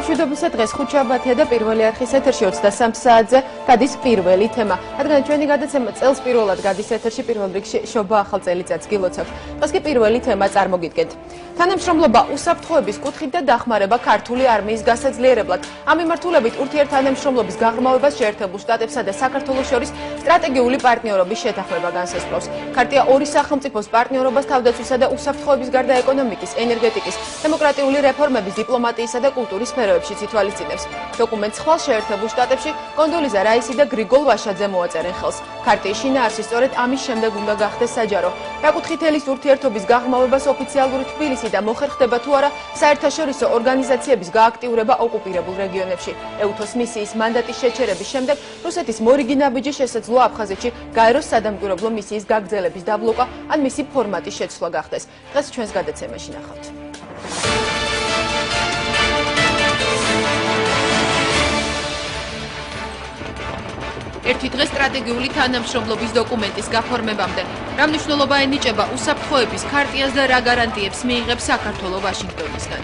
მშვიდობისა დღეს ხუთშაბათია და პირველი არხის ეთერში 23 საათზე გადის პირველი თემა. რადგან ჩვენი გადაცემა წელს პირველად გადის ეთერში, პირველ რიგში შობა ახალ წელიწადს გილოცავთ. დღეს კი პირველი თემა წარმოგიდგენთ. თანამშრომლობა უსაფრთხოების კუთხით და დახმარება ქართული არმიის გასაძლიერებლად. ამ მიმართულებით ურთიერთთანამშრომლობის გაღრმავებას შეერთებულ შტატებსა და საქართველოს შორის სტრატეგიული პარტნიორობის შეთანხმება განსაზღვრავს. ქარტია ორი სახელმწიფოს პარტნიორობას თავდაცვისა და უსაფრთხოების გარდა ეკონომიკის, ენერგეტიკის, დემოკრატიული რეფორმების, დიპლომატიისა და კულტურის სფეროებშიც ითვალისწინებს. დოკუმენტს ხვალ შეერთებულ შტატებში კონდოლიზა რაისი და გრიგოლ ვაშაძე მოაწერენ ხელს. ქარტიის შინაარსი სწორედ ამის შემდეგ უნდა გახდეს საჯარო. რაკუთხით ელის ურთიერთობის გაღრმავებას ოფიციალური თბილისი და მოხერხდება თუ არა საერთაშორისო ორგანიზაციების გააქტიურება ოკუპირებულ რეგიონებში. ეუთოს მისიის მანდატის შეჩერების შემდეგ რუსეთის მორიგი ნაბიჯი შესაძლოა აფხაზეთში გაეროს სადამკვირვებლო მისიის გაგრძელების დაბლოკა ან მისი ფორმატის შეცვლა გახდეს. დღეს ჩვენს გადაცემაში ნახავთ. ერთი დღე სტრატეგიული თანამშრომლობის დოკუმენტის გაფორმებამდე. რა მნიშვნელობა ენიჭება უსაფრთხოების ქარტიას და რა გარანტიებს მიიღებს საქართველო ვაშინგტონისგან?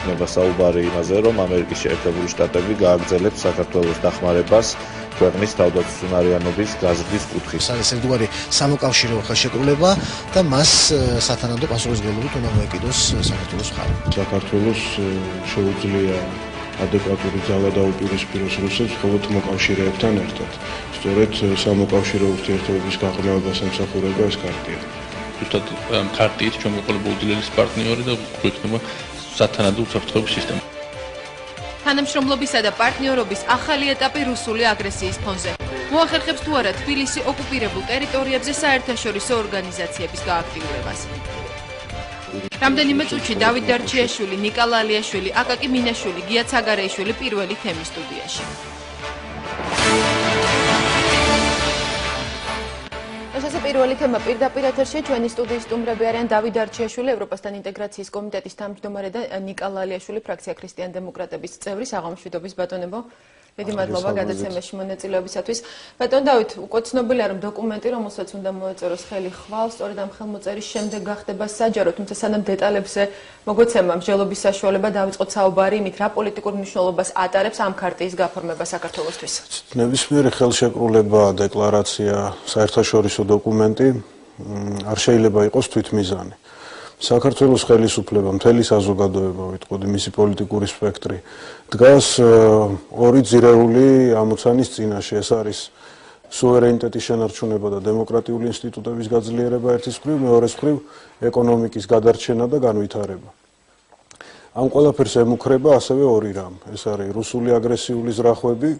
საუბარი იმაზე, რომ ამერიკის შეერთებული შტატები გააგრძელებს საქართველოს დახმარებას ქვეყნის თავდაცვისუნარიანობის გაზრდის კუთხით. არის ერთგვარი სამოკავშირეო ხელშეკრულება და მას სათანადო პასუხისმგებლობით უნდა მოეკიდოს საქართველოს მხარე. საქართველოს შეუძლია ადეკვატური ძალა დაუპირისპიროს რუსეთს მხოლოდ მოკავშირეებთან ერთად. სწორედ სამოკავშირეო ურთიერთობების გაღრმავებას ემსახურება ეს ქარტია. ზუსტად ქარტიით ჩვენ ვიყოლებ უძლიერესი პარტნიორი და გვექნება სათანადო უსაფრთხოების სისტემა. თანამშრომლობისა და პარტნიორობის ახალი ეტაპი რუსული აგრესიის ფონზე. მოახერხებს თუ არა თბილისი ოკუპირებულ ტერიტორიებზე საერთაშორისო ორგანიზაციების გააქტიურებას. რამდენიმე წუთში დავით დარჩიაშვილი, ნიკა ლალიაშვილი, აკაკი მინაშვილი, გია ცაგარეიშვილი პირველი თემის სტუდიაში. ეს პირველი თემა პირდაპირ ეთერში ჩვენი სტუდიის სტუმრები არიან დავით დარჩიაშვილი, ევროპასთან ინტეგრაციის კომიტეტის თავმჯდომარე და ნიკა ლალიაშვილი, ფრაქცია ქრისტიან დემოკრატების წევრი. საღამოშვიდობის ბატონებო. დიდი მადლობა გადაცემაში მონაწილეობისათვის. ბატონ დავით, უკვე ცნობილია რომ დოკუმენტი, რომელსაც უნდა მოეწეროს ხელი ხვალ, სწორედ ამ ხელმოწერის შემდეგ გახდება საჯარო, თუმცა სანამ დეტალებზე მოგოცემა მსჯელობის საშუალება დავიწყოთ საუბარი იმით, რა პოლიტიკურ მნიშვნელობას ატარებს ამ ქარტიის გაფორმება საქართველოსთვის. ნებისმიერი ხელშეკრულება, დეკლარაცია, საერთაშორისო დოკუმენტი არ შეიძლება იყოს თვითმიზანი. საქართველოს ხელისუფლება, მთელი საზოგადოება, ვიტყოდი, მისი პოლიტიკური სპექტრი დგას ორი ძირეული ამოცანის წინაშე. ეს არის სუვერენიტეტის შენარჩუნება და დემოკრატიული ინსტიტუტების გაძლიერება ერთის მხრივ, მეორეს მხრივ ეკონომიკის გადარჩენა და განვითარება. ამ ყველაფერს ემუქრება ასევე ორი რამ. ეს არის რუსული აგრესიული ზრახვები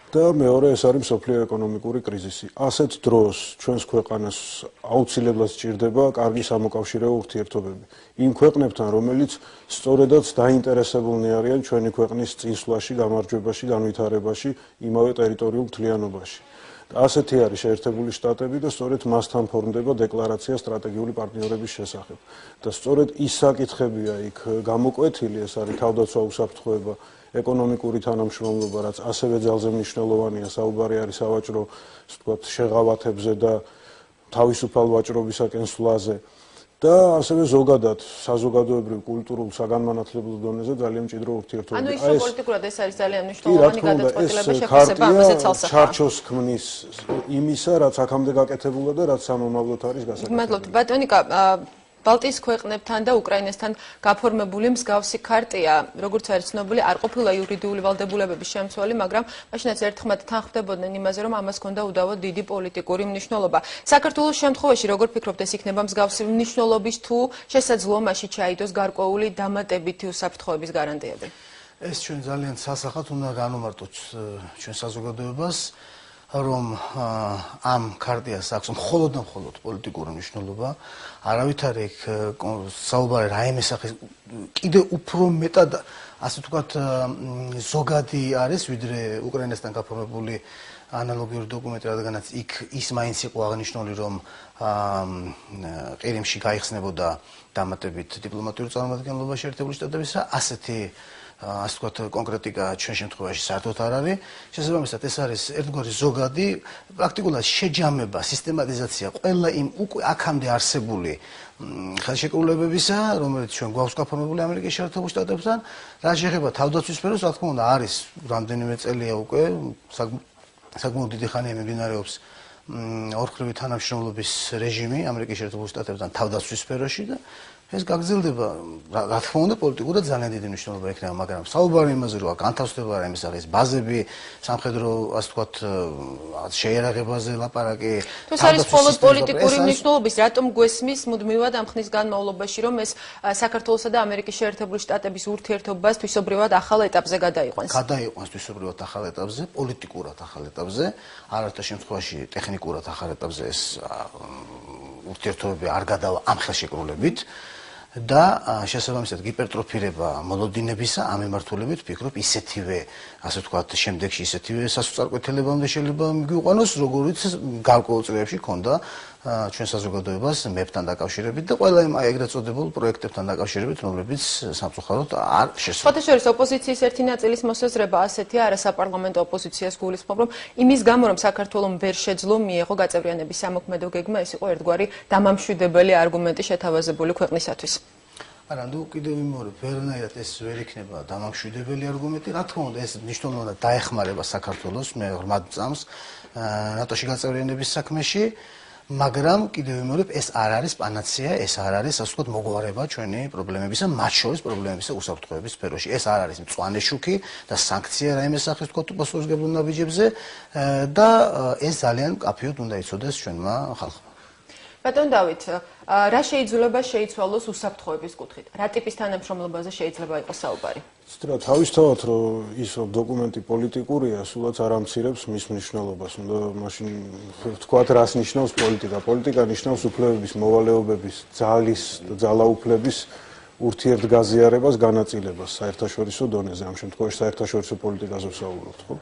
და მეორე ეს არის მსოფლიო ეკონომიკური კრიზისი. ასეთ დროს ჩვენს ქვეყანას აუცილებლად სჭირდება კარგი სამოკავშირეო ურთიერთობები იმ ქვეყნებთან, რომელიც სწორედაც დაინტერესებულნი არიან ჩვენი ქვეყნის წინსვლაში, გამარჯვებაში, განვითარებაში, იმავე ტერიტორიულ მთლიანობაში. ასეთი არის შეერთებული შტატები და სწორედ მასთან ფორმდება დეკლარაცია სტრატეგიული პარტნიორების შესახებ. და სწორედ ის საკითხებია იქ გამოკვეთილი, ეს არის თავდაცვა, უსაფრთხოება, ეკონომიკური თანამშრომლობა, რაც ასევე ძალზე მნიშვნელოვანია, საუბარი არის სავაჭრო, ვთქვათ, შეღავათებზე და თავისუფალ ვაჭრობისაკენ სვლაზე და ასევე ზოგადად საზოგადოებრივ, კულტურულ, საგანმანათლებლო დონეზე ძალიან მჭიდრო ურთიერთობები. ანუ ისო პოლიტიკურად ეს არის ძალიან მნიშვნელოვანი გადაწყვეტილება შეფასება ამაზე ცალსახა. ჩარჩოს ქმნის იმისა, რაც აქამდე გაკეთებულა და რაც სამომავლოდ არის გასაკეთებელი. მადლობთ, ბატონიკა, ბალტიის ქვეყნებთან და უკრაინასთან გაფორმებული მსგავსი ქარტია, როგორც არის ცნობილი, არ ყოფილა იურიდიული ვალდებულებების შემცველი, მაგრამ მაშინაც ერთხმად თანხმდებოდნენ იმაზე, რომ ამას ჰქონდა უდავოდ დიდი პოლიტიკური მნიშვნელობა. საქართველოს შემთხვევაში, როგორ ფიქრობთ, ეს იქნება მსგავსი მნიშვნელობის თუ შესაძლოა მასში ჩაიდოს გარკვეული დამატებითი უსაფრთხოების გარანტიები? ეს ჩვენ ძალიან სასახად უნდა განვმარტოთ ჩვენ საზოგადოებას, რომ ამ ქარტიას აქვს მხოლოდ და მხოლოდ პოლიტიკური მნიშვნელობა. არავითარ ეგ საუბარი რაიმე სახის კიდე უფრო მეტად ასე ვთქვათ ზოგადი არის, ვიდრე უკრაინასთან გაფორმებული ანალოგიური დოკუმენტი, რადგანაც იქ ის მაინც იყო აღნიშნული, რომ ყირიმში გაიხსნებოდა დამატებით დიპლომატიური წარმომადგენლობა შეერთებული შტატებისა, ასეთი ასე ვთქვათ, კონკრეტიკა ჩვენ შემთხვევაში საერთოდ არ არის. შესაბამისად, ეს არის ერთგვარი ზოგადი პრაქტიკულად შეჯამება, სისტემატიზაცია ყველა იმ უკვე აქამდე არსებული ხელშეკრულებებისა, რომელიც ჩვენ გვაქვს გაფორმებული ამერიკის შეერთებულ შტატებთან, რაც შეეხება თავდაცვის სფეროს, რა თქმა უნდა, არის რამდენიმე წელია უკვე საკმაოდ დიდი ხანია მიმდინარეობს ორმხრივი თანამშრომლობის რეჟიმი ამერიკის შეერთებულ შტატებთან თავდაცვის სფეროში და ეს გაგრძელდება, რა თქმა უნდა, პოლიტიკურად ძალიან დიდი მნიშვნელობა ექნება, მაგრამ საუბარი იმაზე, რომ განთავსდება რა იმის არის ბაზები, სამხედრო, ასე ვთქვათ, შეიარაღებაზე ლაპარაკი. თუ ეს არის მხოლოდ პოლიტიკური მნიშვნელობის, რატომ გვესმის მუდმივად ამ ხნის განმავლობაში, რომ ეს საქართველოსა და ამერიკის შეერთებული შტატების ურთიერთობას თვისობრივად ახალ ეტაპზე გადაიყვანს? გადაიყვანს თვისობრივად ახალ ეტაპზე, პოლიტიკურად ახალ ეტაპზე, არაერთი შემთხვევაში ტექნიკურად ახალ ეტაპზე ეს ურთიერთობები არ გადავა ამ ხელშეკრულებით. და შესაბამისად გიპერტროფირება მოლოდინებისა ამ მიმართულებით ვფიქრობ ისეთივე ასე ვთქვათ შემდეგში ისეთივე სასწორკვეთილებამდე შეიძლება მიგვიყვანოს როგორიც გარკვეულ წრეებში ქონდა ჩვენ საზოგადოებას მეფთან დაკავშირებით და ყველა იმ ეგრეთ წოდებულ პროექტებთან დაკავშირებით რომლებიც სამწუხაროდ არ შესრულდა. შორის ოპოზიციის ერთი ნაწილის მოსაზრება ასეთია, არასაპარლამენტო ოპოზიციას გულისხმობ, რომ იმის გამო რომ საქართველოს ვერ შეძლო მიეღო გაწევრიანების სამოქმედო გეგმა, ეს იყო ერთგვარი დამამშვიდებელი არგუმენტი შეთავაზებული ქვეყნისათვის. არა, ნუ კიდევ ვიმეორებ, ვერანაირად ეს ვერ იქნება დამამშვიდებელი არგუმენტი. რა თქმა უნდა, ეს მნიშვნელოვნად დაეხმარება საქართველოს მე 8 წამს ნატოში გაწევრიანების საქმეში, მაგრამ კიდევ ვიმეორებ, ეს არ არის პანაცეა, ეს არ არის, ასე ვთქვათ, მოგვარება ჩვენი პრობლემებისა, მათ შორის პრობლემებისა უსაფრთხოების სფეროში. ეს არ არის მწვანე შუქი და სანქცია რაიმე სახის ვთქვათ უპასუხისმგებლო ნაბიჯებზე და ეს ძალიან მკაფიოდ უნდა იცოდეს ჩვენმა ხალხმა. ბატონ დავით, რა შეიძლება შეიცვალოს უსაფრთხოების კუთხით? რა ტიპის თანამშრომლობაზე შეიძლება იყოს საუბარი? ცდილობ თავისთავად რომ ის რომ დოკუმენტი პოლიტიკურია, სულაც არ ამცირებს მის მნიშვნელობას. უნდა მაშინ ვთქვათ, რას ნიშნავს პოლიტიკა. პოლიტიკა ნიშნავს უფლებების, მოვალეობების, ძალის და ძალაუფლების ურთიერთგაზიარებას, განაწილებას საერთაშორისო დონეზე. ამ შემთხვევაში საერთაშორისო პოლიტიკაზე ვსაუბრობთ, ხო?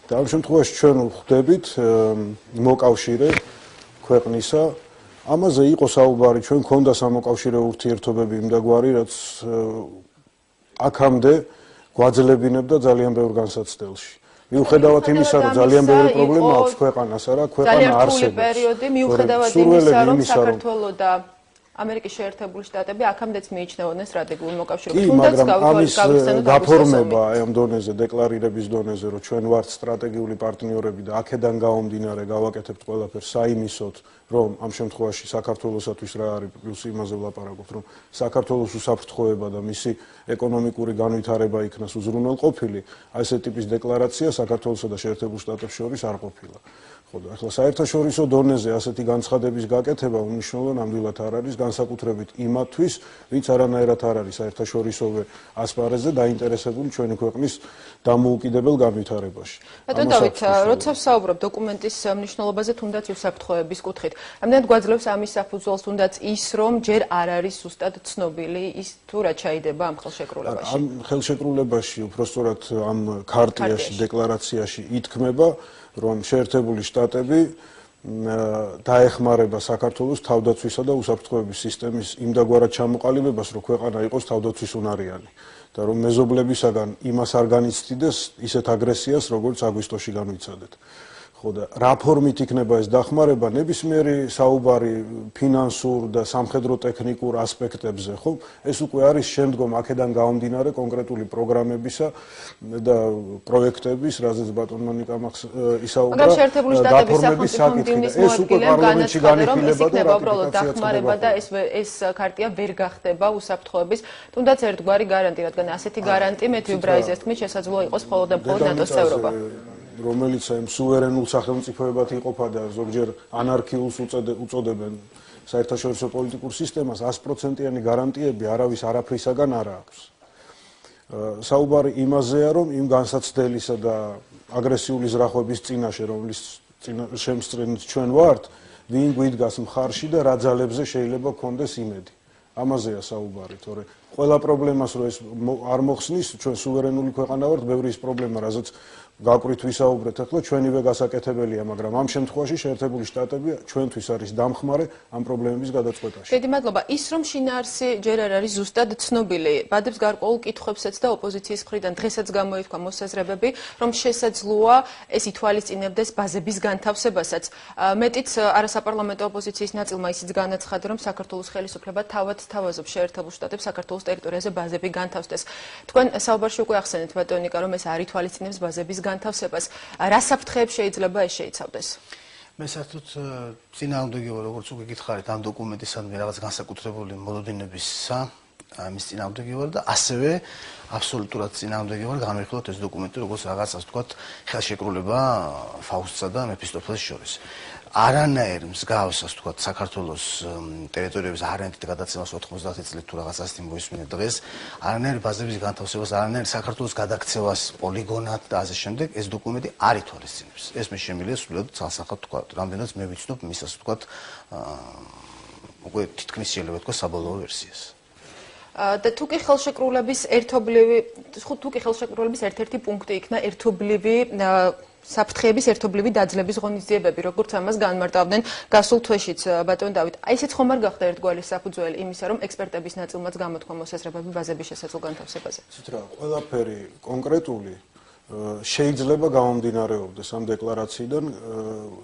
და ამ შემთხვევაში ჩვენ ვხვდებით მოკავშირე ქვეყნისა. ამაზე იყო საუბარი, ჩვენ გქონდა სამოკავშირე ურთიერთობები იმდაგვარი, რაც აქამდე გვაძლებინებდა ძალიან ბევრ განსაცდელში. მიუხედავად იმისა, რომ ძალიან ბევრი პრობლემა აქვს ქვეყანას, არა, ქვეყანა არსებობს. ძალიან რთული პერიოდი, მიუხედავად იმისა, რომ საქართველოს და ამერიკის შეერთებული შტატები აქამდეც მიიჩნევოდნენ სტრატეგიულ მოკავშირეობას. თუნდაც გაფორმება ამ დონეზე, დეკლარირების დონეზე, რომ ჩვენ ვართ სტრატეგიული პარტნიორები და აქედან გამომდინარე გავაკეთებთ ყველაფერს საიმისოდ, რომ ამ შემთხვევაში საქართველოსათვის რა არის პლუს იმაზე ვლაპარაკობთ, რომ საქართველოს უსაფრთხოება და მისი ეკონომიკური განვითარება იქნას უზრუნველყოფილი, აი ესეთი ტიპის დეკლარაცია საქართველოსა და შეერთებულ შტატებს შორის არ ყოფილა. ხო და ახლა საერთაშორისო დონეზე ასეთი განცხადების გაკეთება უმნიშვნელო ნამდვილად არ არის განსაკუთრებით იმათთვის, ვინც არანაირად არ არის საერთაშორისოვე ასპარეზზე დაინტერესებული ჩვენი ქვეყნის დამოუკიდებელ განვითარებაში. ბატონ დავით, როცა ვსაუბრობ დოკუმენტის მნიშვნელობაზე, თუნდაც უსაფრთხოების კუთხით, ამდენად გვაძლევს ამის საფუძველს თუნდაც ის, რომ ჯერ არ არის ზუსტად ცნობილი ის თუ რა ჩაიდება ამ ხელშეკრულებაში. ამ ხელშეკრულებაში, უпростоრად ამ ქარტიაში, დეკლარაციაში ითქმება, რომ შეერთებული შტატები დაეხმარება საქართველოს თავდაცვისა და უსაფრთხოების სისტემის იმდაგვარად ჩამოყალიბებას, რომ ქვეყანა იყოს თავდაცვის უნარიანი და რომ მეზობლებისაგან იმას არ განიცდიდეს ისეთ აგრესიას, როგორც აგვისტოში განვიცადეთ. ხო და რა ფორმით იქნება ეს დახმარება, ნებისმიერი საუბარი ფინანსურ და სამხედრო ტექნიკურ ასპექტებზე, ხო? ეს უკვე არის შემდგომ აქედან გამომდინარე კონკრეტული პროგრამებისა და პროექტების, რაზეც ბატონმა ნიკამ ისაუბრა, გაფორმების საკითხი. ეს უკვე პარლამენტში განიხილება და უბრალოდ დახმარება და ეს ქარტია ვერ გახდება უსაფრთხოების, თუნდაც ერთგვარი გარანტი, რადგან ასეთი გარანტი მეთიუ ბრაიზეს თქმით შესაძლოა იყოს მხოლოდ და მხოლოდ ნატოს წევრობა. რომელიც სუვერენულ სახელმწიფოებად იყოფა და ზოგჯერ ანარქიულს უწოდებენ საერთაშორისო პოლიტიკურ სისტემას, 100%-იანი გარანტიები არავის არაფრისაგან არ აქვს. საუბარი იმაზეა, რომ იმ განსაცდელისა და აგრესიული ზრახვების წინაშე, რომლის შემსწრენით ჩვენ ვართ, ვინ გვიდგას მხარში და რა ძალებზე შეიძლება გქონდეს იმედი. ამაზეა საუბარი, თორე ყველა პრობლემას რო ეს არ მოხსნის, ჩვენ სუვერენული ქვეყანა ვართ, ბევრი ის პრობლემა, რაზეც გაკვირით ვისაუბრეთ ახლა, ჩვენივე გასაკეთებელია, მაგრამ ამ შემთხვევაში შეერთებული შტატები ჩვენთვის არის დამხმარე ამ პრობლემების გადაწყვეტაში. დიდი მადლობა. ის რომ შინაარსი ჯერ არ არის ზუსტად ცნობილი, ბადებს გარკვეულ კითხვებსაც და ოპოზიციის მხრიდან დღესაც გამოითქვა მოსაზრებები, რომ შესაძლოა ეს ითვალისწინებდეს ბაზების განთავსებასაც. მეტიც არასაპარლამენტო ოპოზიციის ნაწილმა ისიც განაცხადა, რომ საქართველოს ხელისუფლება თავად თავაზობს შეერთებულ შტატებს საქართველოს ტერიტორიაზე ბაზები განთავსდეს. თქვენ საუბარში უკვე ახსენეთ ბატონიკა, რომ ეს არ ითვალისწინებს ბაზების განთავსებას. რა საფრთხეებს შეიძლება ეს შეიცავდეს? მე საერთოდ წინააღმდეგი ვარ, როგორც უკვე გითხარით, ამ დოკუმენტისადმი რაღაც განსაკუთრებული მოლოდინებისა ამის წინააღმდეგი ვარ და ასევე აბსოლუტურად წინააღმდეგი ვარ განვიხილოთ ეს დოკუმენტი როგორც რაღაცას ვთქვათ ხელშეკრულება ფაუსტსა და მეფისტოფელეს შორის. არანაირ მსგავსას ვთქვათ საქართველოს ტერიტორიების არენდით გადაცემას 90 წლით თუ რაღაც ასეთი მოისმინეთ დღეს, არანაირ ბაზების განთავსებას, არანაირ საქართველოს გადაქცევას პოლიგონად და ასე შემდეგ ეს დოკუმენტი არ ითვალისწინებს. ეს მე შემიძლია სულად ცალსახად ვთქვათ, რამდენიც მე ვიცნობ მისას ვთქვათ უკვე თითქმის შეიძლება ვთქვათ საბოლოო ვერსიას. და თუკი ხელშეკრულების ერთ-ერთი პუნქტი იქნა ერთობლივი საფრთხეების ერთობლივი დაძლევის ღონისძიებები, როგორც ამას განმარტავდნენ გასულ თვეშიც ბატონ დავით. აი ესეც ხომ არ გახდა ერთგვარი საფუძველი იმისა, რომ ექსპერტების ნაწილმაც გამოთქვა მოსაზრებები ბაზების შესაძლო განთავსებაზე. იცით რა, ყველაფერი კონკრეტული შეიძლება გამომდინარეობდეს ამ დეკლარაციიდან,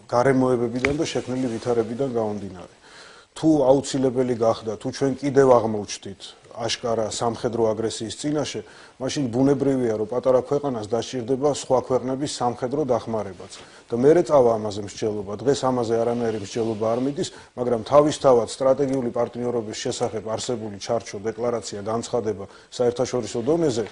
გარემოებებიდან და შექმნილი ვითარებიდან გამომდინარე. თუ აუცილებელი გახდა, თუ ჩვენ კიდევ აღმოჩნდით აშკარა სამხედრო აგრესიის წინაშე, მაშინ ბუნებრივია, რომ პატარა ქვეყანას დასჭირდება სხვა ქვეყნების სამხედრო დახმარებაც. და მერე წავა ამაზე მსჯელობა. დღეს ამაზე არანაირი მსჯელობა არ მიდის, მაგრამ თავისთავად სტრატეგიული პარტნიორობის შესახებ არსებული ჩარჩო დეკლარაცია განცხადება საერთაშორისო დონეზე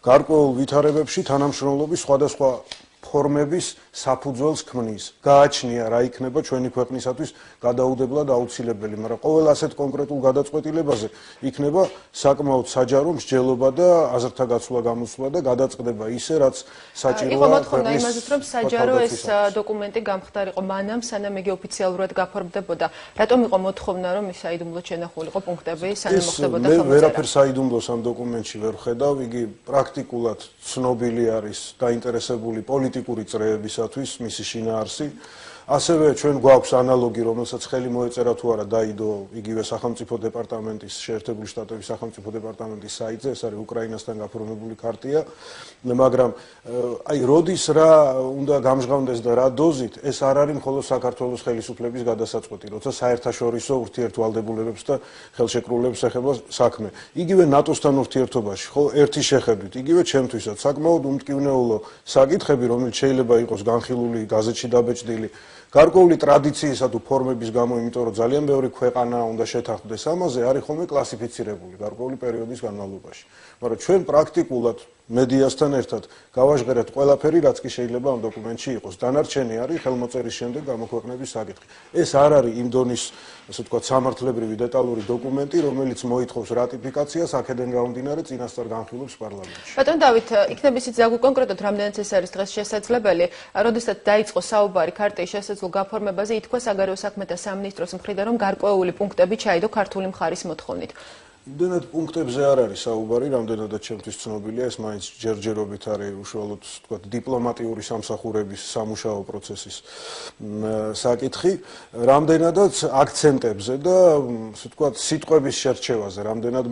გარკვეულ ვითარებებში თანამშრომლობის სხვადასხვა ფორმების საფუძველს ქმნის. გააჩნია რა იქნება ჩვენი ქვეყნისათვის გადაუდებლად აუცილებელი, მაგრამ ყოველ ასეთ კონკრეტულ გადაწყვეტილებაზე იქნება sakmaut საჯარო მსჯელობა და აზრთა გაცვლა გამოსვლა და გადაწყდება ისე, რაც საჭიროა. იყო მოთხოვნა იმაზეც, რომ საჯარო ეს დოკუმენტი გამხდარიყო მანამ, სანამ იგი ოფიციალურად გაფორმდებოდა. რატომ იყო მოთხოვნა, რომ ის საიდუმლოდ შენახულიყო პუნქტები, სანამ მოხდებოდა ხელმოწერა? მე ვერაფერს საიდუმლოს ამ დოკუმენტში ვერ ხედავ, იგი პრაქტიკულად ცნობილი არის დაინტერესებული პოლიტიკური წრეებისათვის მისი შინაარსი. ასევე ჩვენ გვაქვს ანალოგი, რომელსაც ხელი მოეწერა თუ არა დაიდო იგივე სახელმწიფო დეპარტამენტის, შეერთებული შტატების სახელმწიფო დეპარტამენტის საიტზე, ეს არის უკრაინასთან გაფორმებული ქარტია, მაგრამ აი როდის რა უნდა გამჟღავნდეს და რა დოზით, ეს არ არის მხოლოდ საქართველოს ხელისუფლების გადასაწყვეტი, როცა საერთაშორისო ურთიერთვალდებულებებს და ხელშეკრულებებს ეხება საქმე. იგივე ნატოსთან ურთიერთობაში, ხო, ერთი შეხედვით, იგივე ჩემთვისაც საკმაოდ უმტკივნეულო საკითხები, რომელიც შეიძლება იყოს განხილული გაზეთში დაბეჭდილი გარკვეული ტრადიციისა თუ ფორმების გამო, იმიტომ რომ ძალიან ბევრი ქვეყანა უნდა შეთანხმდეს ამაზე, არის ხოლმე კლასიფიცირებული გარკვეული პერიოდის განმავლობაში. მაგრამ ჩვენ პრაქტიკულად მედიასთან ერთად გავაჟღერეთ ყველაფერი, რაც კი შეიძლება ამ დოკუმენტში იყოს. დანარჩენი არის ხელმოწერის შემდეგ გამოქვეყნების საკითხი. ეს არ არის იმ დონის, ასე ვთქვათ, სამართლებრივი დეტალური დოკუმენტი, რომელიც მოითხოვს რატიფიკაციას, აქედან გამომდინარე წინასწარ განხილვებს პარლამენტში. ბატონ დავით, იქნებ ისიც ზაგვი კონკრეტულად რამდენიც ეს არის დღეს შესაძლებელი, როდესაც დაიწყო საუბარი ქარტიის შესაძლო გაფორმებაზე, ითქვა საგარეო საქმეთა სამინისტროს მხრიდან, რომ გარკვეული პუნქტები ჩაიდო ქართული მხარის მოთხოვნით. იმდენად პუნქტებზე არ არის საუბარი, რამდენადაც ჩემთვის ცნობილია, ეს მაინც ჯერჯერობით არის უშუალოდ, ვთქვათ, დიპლომატიური სამსახურების სამუშაო პროცესის საკითხი, რამდენადაც აქცენტებზე და, ასე ვთქვათ, სიტყვების შერჩევაზე, რამდენად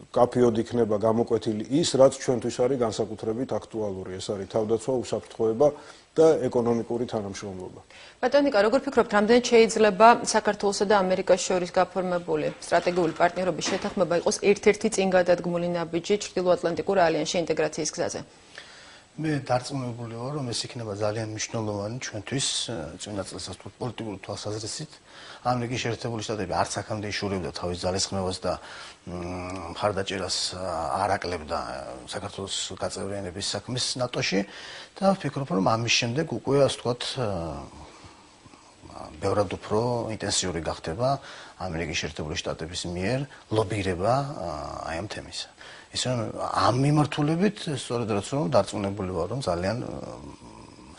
მკაფიოდ იქნება გამოკვეთილი ის, რაც ჩვენთვის არის განსაკუთრებით აქტუალური, ეს არის თავდაცვა, უსაფრთხოება და ეკონომიკური თანამშრომლობა. ბატონიკა, როგორ ფიქრობთ, რამდენად შეიძლება საქართველოსა და ამერიკას შორის გაფორმებული სტრატეგიული პარტნიორობის შეთანხმება იყოს ერთ-ერთი წინ გადადგმული ნაბიჯი ჩრდილოატლანტიკურ ალიანსში ინტეგრაციის გზაზე? მე დარწმუნებული ვარ, რომ ეს იქნება ძალიან მნიშვნელოვანი ჩვენთვის, წინა წელსაც პოლიტიკური თვალსაზრისით. ამერიკის შეერთებული შტატები არც აქამდე იშურებდა თავის ძალისხმევას და მხარდაჭერას არ აკლებდა საქართველოს გაწევრიანების საქმის ნატოში და ვფიქრობ, რომ ამის შემდეგ უკვე, ასე ვთქვათ, ბევრად უფრო ინტენსიური გახდება ამერიკის შეერთებული შტატების მიერ ლობირება აი ამ თემისა. ისე რომ ამ მიმართულებით სწორედ რაც რომ დარწმუნებული ვარ, რომ ძალიან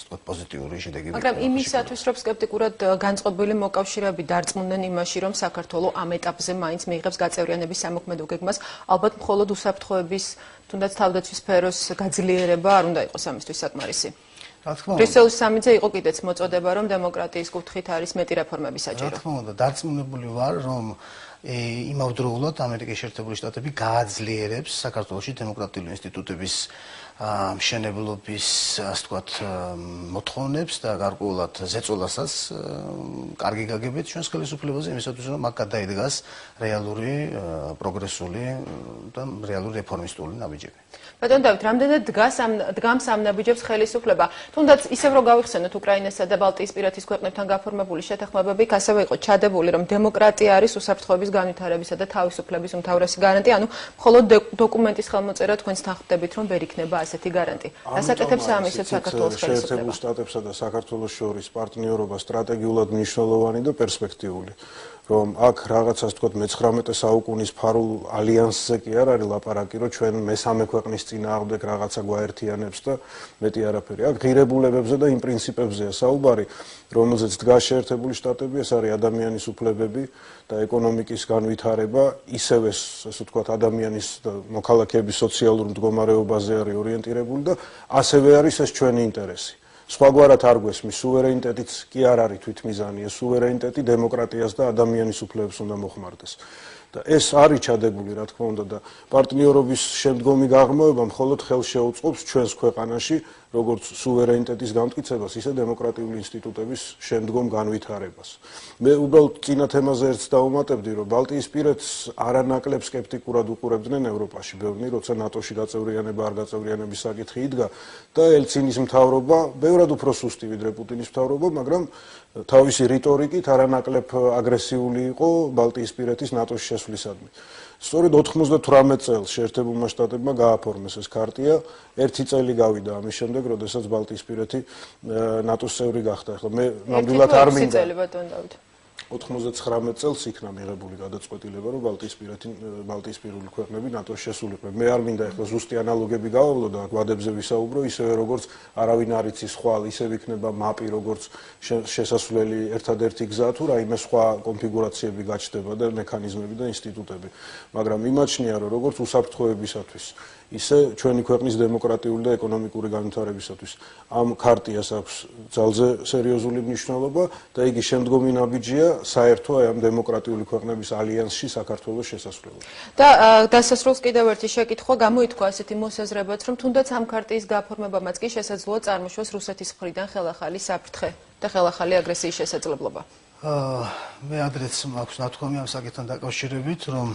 ვთქვათ, პოზიტიური შედეგები. მაგრამ იმისათვის, რომ სკეპტიკურად განწყობილი მოკავშირეები დარწმუნდნენ იმაში, რომ საქართველოს ამ ეტაპზე მაინც მიიღებს გაწევრიანების სამოქმედო გეგმას, ალბათ მხოლოდ უსაფრთხოების, თუნდაც თავდაცვის სფეროს გაძლიერება არ უნდა იყოს ამისთვის საკმარისი. რა თქმა უნდა. ბრიუსელის სამიტზე იყო კიდეც მოწოდება, რომ დემოკრატიის კუთხით არის მეტი რეფორმები საჭირო. რა თქმა უნდა, დარწმუნებული ვარ, რომ იმავდროულად ამერიკის შეერთებული შტატები გააძლიერებს საქართველოში დემოკრატიული ინსტიტუტების მშენებლობის, ასე ვთქვათ, მოთხოვნებს და გარკვეულად ზეწოლასაც კარგი გაგებით ჩვენს ხელისუფლებაზე იმისათვის, რომ აქ გადაიდგას რეალური პროგრესული და რეალური რეფორმისტული ნაბიჯები. ბატონ დავით, რამდენად დგამს ამ ნაბიჯებს ხელისუფლება? თუნდაც ისევ რომ გავიხსენოთ უკრაინასა და ბალტიისპირეთის ქვეყნებთან გაფორმებული შეთანხმებები, ასევე იყო ჩადებული, რომ დემოკრატია არის უსაფრთხოების განვითარებისა და თავისუფლების უმთავრესი გარანტი, ანუ მხოლოდ დოკუმენტის ხელმოწერა თქვენს თანხმდებით, რომ ვერ იქნება ასეთი გარანტი. დასაკეთებს ამისეთ საქართველოს ხელისუფლება. შეერთებულ შტატებსა და საქართველოს შორის პარტნიორობა სტრატეგიულად მნიშვნელოვანი და პერსპექტიული. რომ აქ რაღაცას თქვა მე-19 საუკუნის ფარულ ალიანსზე კი არ არის ლაპარაკი, რომ ჩვენ მესამე ქვეყნის წინააღმდეგ რაღაცა გვაერთიანებს და მეტი არაფერი. აქ ღირებულებებზე და იმ პრინციპებზეა საუბარი, რომელზეც დგას შეერთებული შტატები, ეს არის ადამიანის უფლებები და ეკონომიკის განვითარება, ისევ ესე ვთქვათ ადამიანის და მოქალაქეების სოციალურ მდგომარეობაზე არის ორიენტირებული და ასევე არის ეს ჩვენი ინტერესი. სხვაგვარად არ გვესმის, სუვერენიტეტიც კი არ არის თვითმიზანია, სუვერენიტეტი დემოკრატიას და ადამიანის უფლებებს უნდა მოხმარდეს. და ეს არის ჩადებული, რა თქმა უნდა, და პარტნიორობის შემდგომი გაღრმავება მხოლოდ ხელს შეუწყობს ჩვენს ქვეყანაში, როგორც სუვერენიტეტის გამტკიცებას, ისე დემოკრატიული ინსტიტუტების შემდგომ განვითარებას. მე უბრალოდ წინა თემაზე ერთს დავუმატებდი, რომ ბალტიისპირეთს არანაკლებ სკეპტიკურად უყურებდნენ ევროპაში, ბევრი, როცა ნატოში გაწევრიანება არ გაწევრიანების საკითხი იდგა და ელცინის მთავრობა ბევრად უფრო სუსტი ვიდრე პუტინის მთავრობა, მაგრამ თავისი რიტორიკით არანაკლებ აგრესიული იყო ბალტიისპირეთის ნატოში შესვლისადმი. სწორედ 98 წელს შეერთებულმა შტატებმა გააფორმეს ეს ქარტია, ერთი წელი გავიდა ამის შემდეგ, როდესაც ბალტიისპირეთი ნატოს წევრი გახდა. ახლა მე ნამდვილად არ მინდა 99 წელს იქნა მიღებული გადაწყვეტილება, რომ ბალტიისპირული ქვეყნები ნატოში შესულიყვნენ. მე არ მინდა ახლა ზუსტი ანალოგები გავავლო და გვადებზე ვისაუბრო, ისევე როგორც არავინ არ იცის ხვალ, ისევ იქნება მაპი, როგორც შესასვლელი ერთადერთი გზა თუ რაიმე სხვა კონფიგურაციები გაჩნდება და მექანიზმები და ინსტიტუტები. მაგრამ იმაჩნია, რომ როგორც უსაფრთხოებისათვის, ისე ჩვენი ქვეყნის დემოკრატიული და ეკონომიკური განვითარებისათვის ამ ქარტიას აქვს ძალზე სერიოზული მნიშვნელობა და იგი შემდგომი ნაბიჯია საერთო ამ დემოკრატიული ქვეყნების ალიანსში საქართველოს შესასვლელად. და დასასრულს კიდევ ერთი შეკითხვა გამოითქვა ასეთი მოსაზრებაც, რომ თუნდაც ამ ქარტიის გაფორმებამაც კი შესაძლოა წარმოშოს რუსეთის მხრიდან ხელახალი საფრთხე და ხელახალი აგრესიის შესაძლებლობა. მე ადრეც მაქვს ნათქვამი ამ საკითხთან დაკავშირებით, რომ